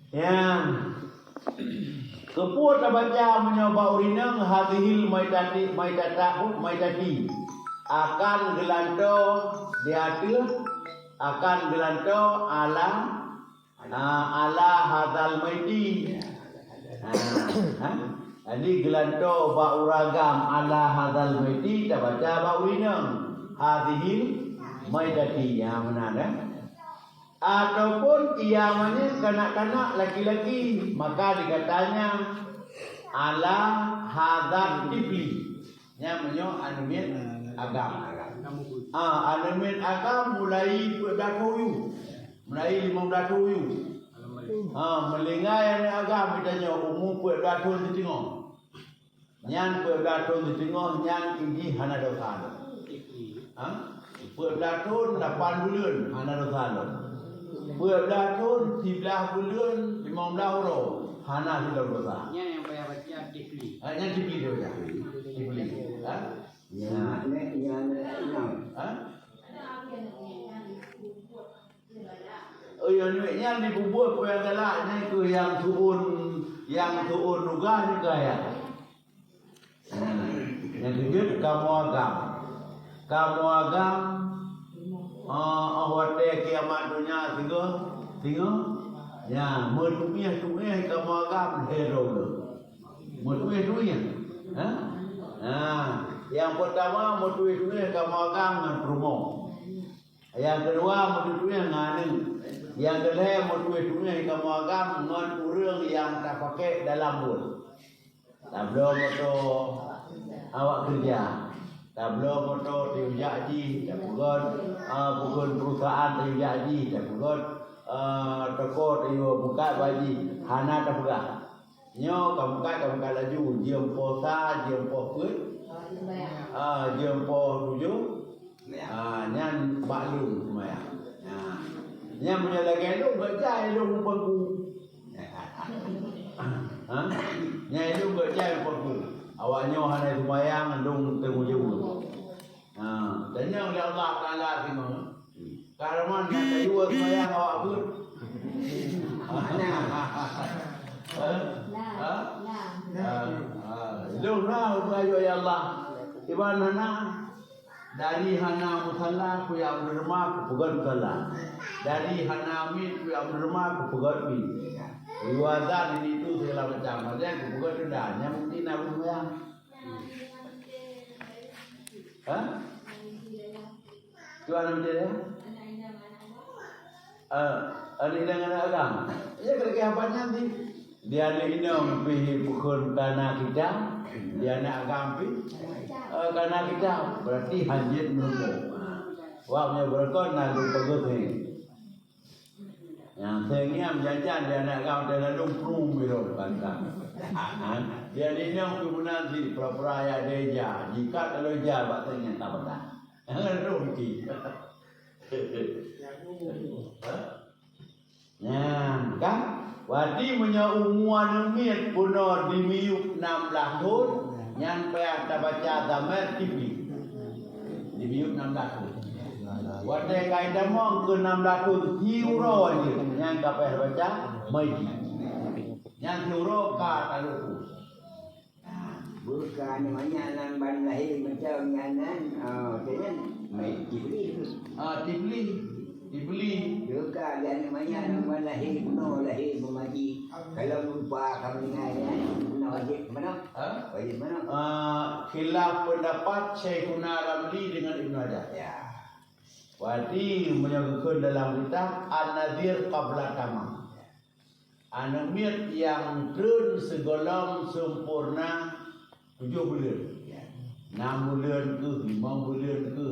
Yang keput baca menyoba urinang hadhil maitati akan gelanto diatur akan gelanto ala hadal maiti. Jadi gelanto ba uragam ala hadal maiti dah baca ba urinang hadhil maitati yang mana ataupun iamanya kanak-kanak laki-laki maka dikatanya ala hadar tibli namanya anumin agam anumin agam mulai datoyu mulai 15 yu melingai agam ditanya umum dato di tengah nyan dato di tengah nyan ini hana dosa dato 8 bulan hana dosa Berdatun 13 bulan 15 orang hana sudah dosa. Yang bayar baca dibeli. Yang dibeli dia baca. Dibeli. Oh yang dibubur yang galaknya itu yang tuun juga juga ya. Yang tujuh kamu agam awak kiamat dunia tiga ya mertunya kamu agam hero mertunya yang pertama mertunya kamu agam dengan promo yang kedua mertunya nganu yang ketiga mertunya kamu agam dengan urang yang tak pakai dalam bul tablo moto awak kerja tablo moto diujaji bukan perusahaan diujaji bukan toko dia buka baji hana tak pegah nyo kamu buka laju jiem posa jiem pokut jiem po tujuh nyan maklum semaya nyan punya lagi lu berjaya lu pengku nyan lu berjaya pengku awaknya hana sembahyang ndung tengujung dan yang dia Allah Taala firman karaman kata dua sembahyang awak pun Luhra ubayo ya Allah ibana dari hana musalla ku yang derma ku pegat musalla dari hana min ku yang derma ku pegat min Iwazan ini itu segala macam ada ku pegat dedanya mungkin nak sembahyang Tuan macam dia ada dengan agama ya kerja apa nanti dia ada inang pergi bukan karena kita dia nak agama karena kita berarti hajat menunggu waknya berkon lalu pegut ni yang tengah jajan dia nak agama dia lalu prum biro bantang dia inang kemudian si pra-praya deja jika kalau jawab tanya tak benar rugi kan wadi punya umuan umit puno di miuk 16 tahun yang payah baca zaman TV di miuk 16 tahun wadi kaida mong ke 16 tahun tiuro aja yang payah baca mai yang tiuro ka taluku bukan namanya lamban lahir macam nyanan kena mai dibeli juga dia namanya lamban lahir penuh lahir memaji kalau lupa kamu dengar wajib mana wajib mana khilaf pendapat Syekhuna Ramli dengan Ibnu Hajar ya wadi menyebutkan dalam kitab An-Nadhir Qabla Tamam Anamir yang trun segolong sempurna 7 bulan 6 bulan ke 5 bulan ke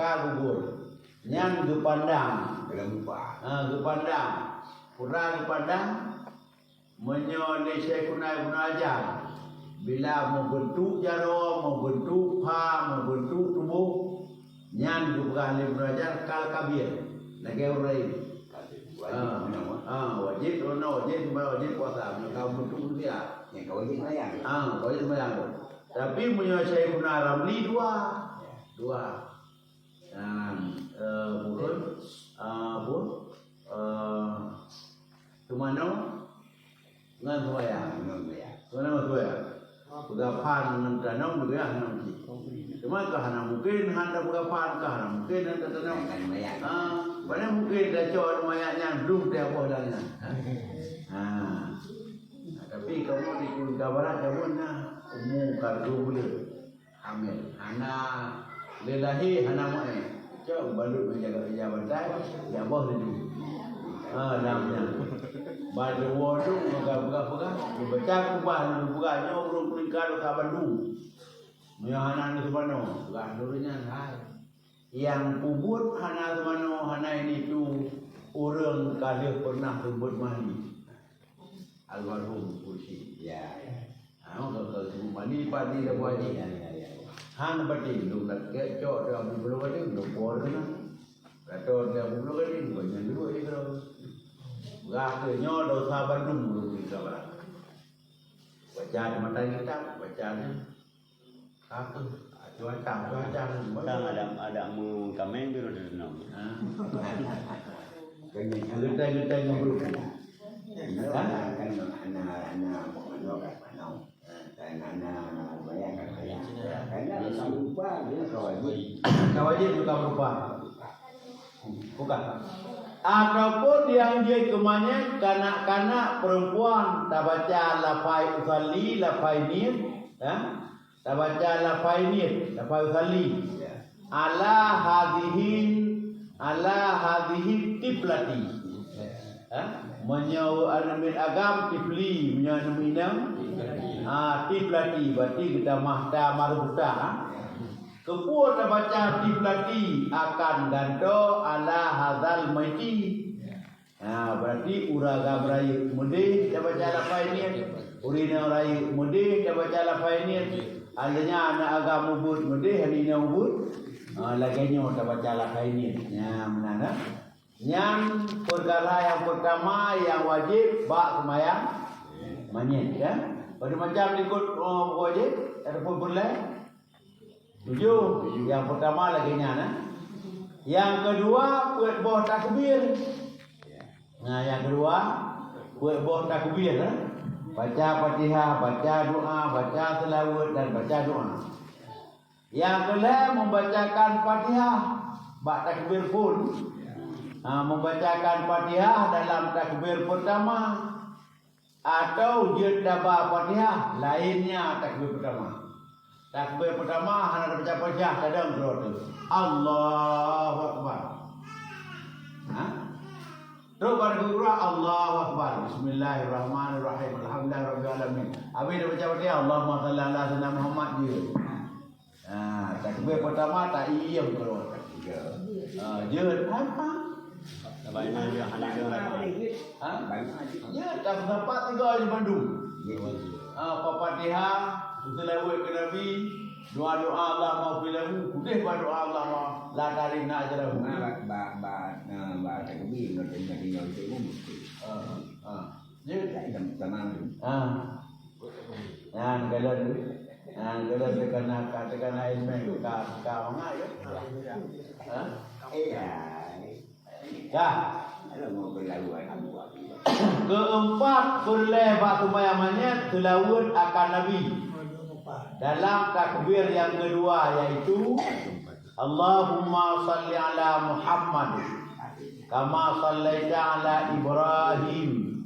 ka gugur nyang ke pandang ke pandang pura ke pandang menyo ni Syekhuna Ibnu Hajar bila membentuk jaro membentuk pa membentuk tubuh nyang ke Ibnu Hajar kal kabir lagi urai wajib puasa kau bentuk dia yang kau wajib bayar wajib bayar tapi punya Syekhuna Ramli dua bukan Kemana? Ngan tuaya. Kemana tuaya? Pegapan dengan tanam bergerak dengan cuma kahana mungkin handa pegapan kahana mungkin handa tanam. Mana mungkin dah cor mayaknya dum dia apa dalnya. Tapi kamu di kabaran kamu na umum kardu boleh hamil. Hana lelahi hana mai. Cok balut menjaga pejabat dah. Ya boh dia. Namanya. Badu wadu pegang. Dibaca kubah buka nyobrol kulingkar ka Bandung. Hana ni semano. Gak dulunya hai. Yang kubut hana semano hana ini tu orang kali pernah kubut mandi. Almarhum kursi. Ya. Kalau semua mandi padi dah buat ni. Han bati belum nak kecok dah belum ada belum bor kena. Kata dia belum ada banyak dulu dia kalau. Gak ke nyo dosa Bandung dulu kita barang. Baca mata kita bacanya. Apa? Cuaca. Kadang ada mu kameng biru di dalam. Kita ngobrol. Kawajib juga berubah. Bukan. Ataupun yang dia kemanya kanak-kanak perempuan tak baca lafai usalli, lafai niyat, tak baca lafai niyat, lafai usalli. Ala hadhihi tiplati. Menyau anamil agam tifli menyau minam. Tiplati berarti kita mahta marbuta. Kepuat baca tiplati akan ganto ala hazal maiti. Berarti uraga berai mudi kita baca lafai ni. Urina berai mudi kita baca lafai ni. Adanya anak agama ubud mudi harina ubud. Laganya kita baca lafai ni. Mana? Yang perkara yang pertama yang wajib bak semayang manyet ya. Pada macam ikut wajib ataupun boleh 7. Yang pertama lagi nyana. Yang kedua buat boh takbir. Yang kedua buat boh takbir. Baca Fatihah, baca doa, baca selawat dan baca doa. Yang kedua membacakan Fatihah bak takbir pun. Membacakan Fatihah dalam takbir pertama atau dia dabah Fatihah lainnya takbir pertama. Takbir pertama hanya baca Fatihah kadang berdoa. Allahu Akbar. Terus pada kedua Allahu Akbar. Bismillahirrahmanirrahim. Alhamdulillahirabbil alamin. Habis dia baca Fatihah Allahumma shalli ala sayyidina Muhammad dia. Takbir pertama tak iyam keluar. Dia apa? Banyak dia anak dia. Ya, tak sempat 3 di Bandung. Fatihah, selawat ke Nabi, doa-doa Allah maghfirlahu, kudih doa Allah la tarina ajrahu. Ba takbir nó trên cái nhau cái mồm. Ya, Lại làm tamam. Kalau katakan ilmu ka orang ya. Keempat boleh batu mayamannya selawat akan Nabi dalam takbir yang kedua yaitu Allahumma salli ala Muhammad kama sallaita ala Ibrahim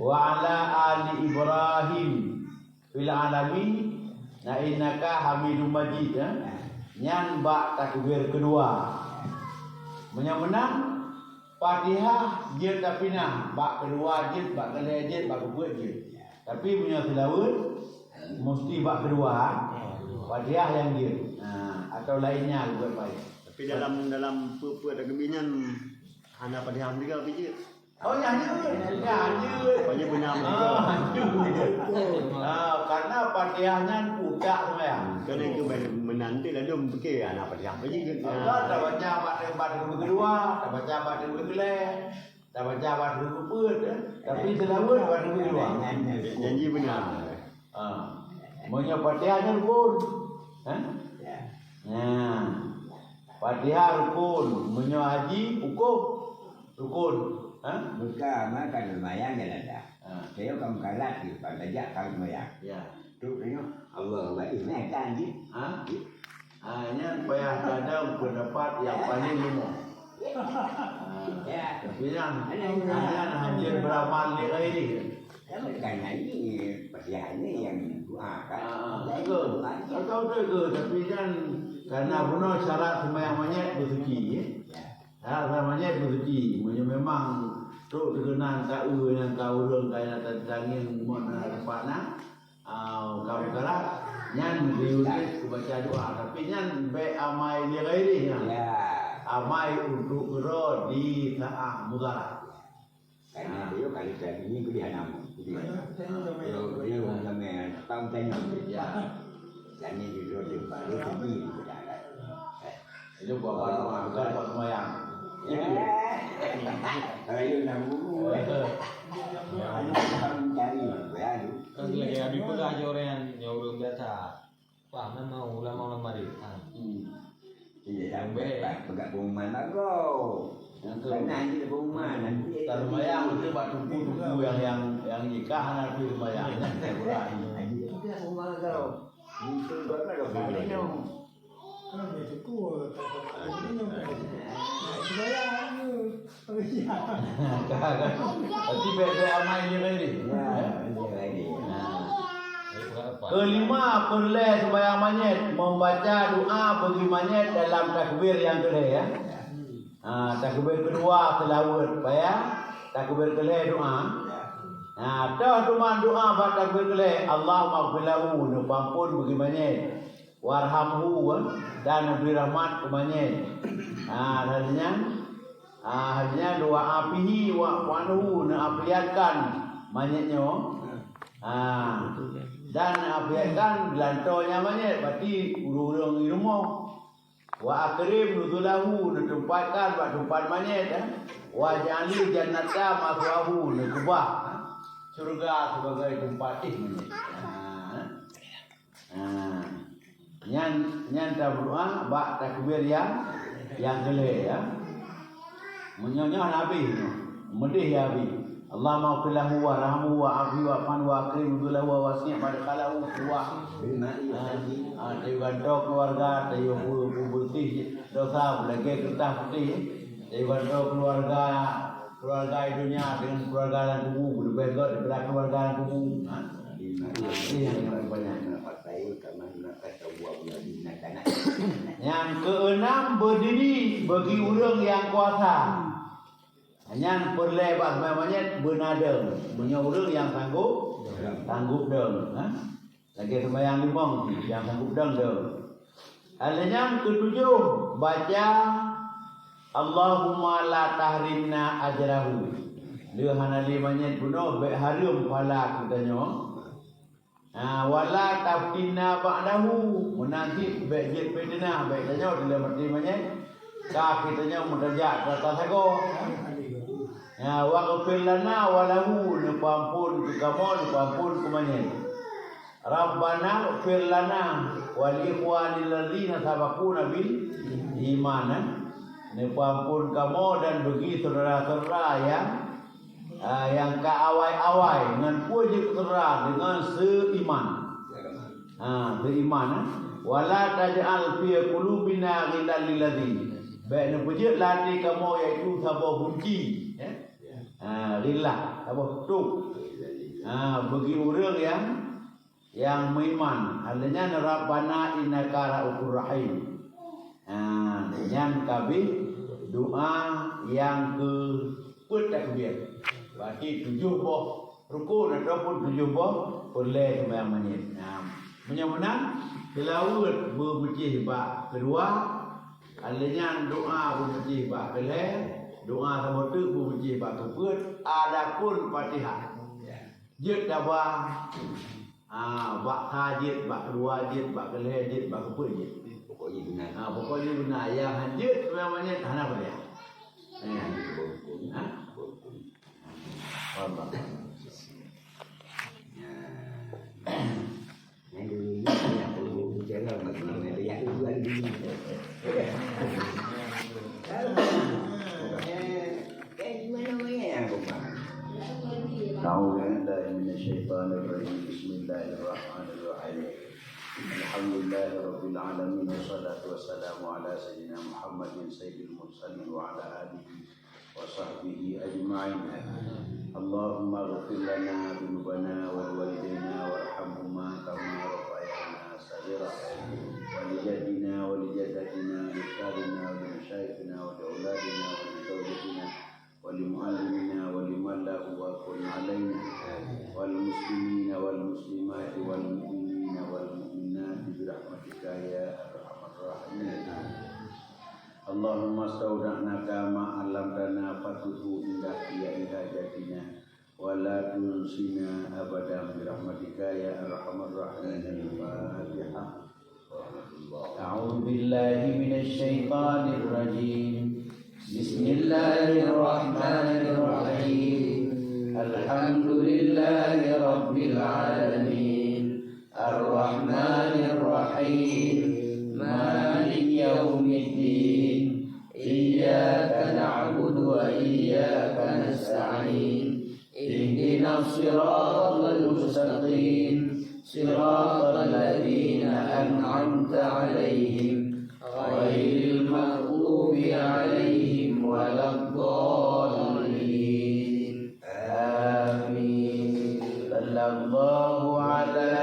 wa ala ali Ibrahim fil alamin innaka Hamidum Majid. Nyan bak takbir kedua menang Fatihah je tapi nah bak kedua je bak kedua je bak kedua je tapi punya selawat mesti bak kedua Fatihah yang dia atau lainnya buat baik. Tapi dalam apa takbirnya hanya Fatihah juga biji. Hanya Banyak benar karena Fatihahnya buka semua. Kerana itu menanti lalu fikir anak Fatihah biji. Tak baca bak kedua, tak baca bak kedua, tak baca bak kedua, tapi selawat bak kedua. Janji benar. Punya Fatihahnya rukun. Fatihah rukun, punya haji hukum rukun. Ha? Buka makan lumayan kan ada. Saya kamu kalat di pajak kamu lumayan. Ya. Tu tengok Allah baik ni kan ji. Hanya payah kadang pendapat yang paling lima. Ya. Tapi yang hanya beramal ni ini. Kan ini persiapan ni yang doa kan. Kau tu tapi kan karena benar syarat sembahyang monyet bersuci. Syarat monyet bersuci. Memang tu terkenal kau yang kau orang kaya tangin mana tempatnya. Kau kalah nyan diulis baca doa tapi nyan be amai dia gairi Ya. amai untuk gero di saat mudarat. Karena dia kali ini pilihan nama. Dia namanya tahun tanya. Ya. Dan ini juga dia pergi berjalan. Itu buat doa bukan buat sembahyang. Kalau itu namu, kamu cari beradu. Kan lagi habis pula aja orang yang orang biasa. Wah, memang ulama mari. Iya, sampai pegang pengumuman bagus. Nanti ada pengumuman nanti. Kalau sembahyang itu buat tuku yang nikah nanti sembahyang. Kita pengumuman kau. Itu berapa kau beli no? Kalau itu ku, ini sebayang tu, Berarti be amai dia gairi. Kelima perle sembahyang monyet membaca doa bagi monyet dalam takbir yang kedua ya. Takbir kedua selawat ya. Takbir kedua doa. Dah doa pada takbir kedua Allah maghfirlahu ampun bagi monyet. Warhamhu dan beri rahmat ke monyet. Hanya doa apihi wa wanuhu na apiakan monyetnya. Dan apiakan belantonya monyet berarti urung di rumah. Wa akrim nuzulahu ditempatkan buat tempat monyet. Wa ja'ali jannata maswahu nekubah. Surga sebagai tempat monyet. Nyan berdoa bak takbir yang geleh ya. Menyonya Nabi medih ya Nabi. Allah maghfirlahu wa rahmuhu wa afi wa fan wa akrim lahu wa wasi' pada kalau kuat. Tayu gantok keluarga, tayu bersih dosa lagi kertas putih. Tayu gantok keluarga dunia dengan keluarga yang kubu berbeza daripada keluarga yang kubu. Ini yang banyak. Yang keenam berdiri bagi orang yang kuasa. Hanya perlebat namanya benada. Punya orang yang sanggup deng. Lagi sembahyang limang yang sanggup deng. Yang ketujuh baca Allahumma la tahrimna ajrahu. Dia hanali manyet bunuh be harum pala katanya. Wala taftinna ba'dahu menanti bejit pedena betanya dalam arti manyet ka kitanya mutajak kata sago. Wa ghfir lana wa lahu nipampun kamu nipampun kumanyet. Rabbana ghfir lana wal ikhwanil ladzina sabaquna bil iman. Nipampun kamu dan bagi saudara-saudara yang keawai-awai dengan puji ketera dengan seiman. Seiman. Wala taj'al fi qulubina ghillan lil ladzina. Baik nak puji lati kamu iaitu sabar bunci. Ghillah, sabar tutup. Bagi orang yang beriman. Adanya Rabbana innaka ra'ufur rahim. Yang kabih doa yang ke takbir. Berarti 7 buah rukun ataupun 7 buah boleh sembahyang monyet. Menang tilawat bermujih bab kedua, alanya doa bermujih bab kedua, doa sama tu bermujih bab keempat, adapun Fatihah. Jid dabah bab tajid, bab kedua jid, bab kedua jid, bab keempat jid. Pokoknya benar. Pokoknya benar yang hajid sembahyang monyet hana boleh. Yang dulu yang perlu jaga bagaimana yang dulu lagi. Gimana ya? Bismillahirrahmanirrahim. Bismillahirrahmanirrahim. Alhamdulillahirabbil alamin wassalatu wassalamu ala sayyidina Muhammadin sayyidil mursalin wa ala alihi wa sahbihi ajma'in. Allahumma ighfir lana dhunubana wa walidayna warhamhuma kama rabbayana saghira wa li jaddina wa li jaddatina li khalina wa li mashayikhina wa li auladina wa li zawjatina wa li muallimina wa li man lahu wa kun alaina wal muslimina wal muslimati wal mu'minina wal mu'minati bi rahmatika ya arhamar rahimin. Allahumma stauda'naka ma'alamdana fatuhu indah iya hajatina wa la tunsina abadan bi rahmatika ya arhamar rahimin. Al-Fatihah. A'udzu billahi minasy syaithanir rajim. Bismillahirrahmanirrahim. Alhamdulillahi rabbil alamin. Ar-Rahmanir Rahim. Malik yaumiddin. Iyyaka na'budu wa iyyaka nasta'in. Ihdinas siratal mustaqim. Siratal ladzina an'amta 'alaihim ghairil maghdubi 'alaihim waladdallin. Amin. Sallallahu ala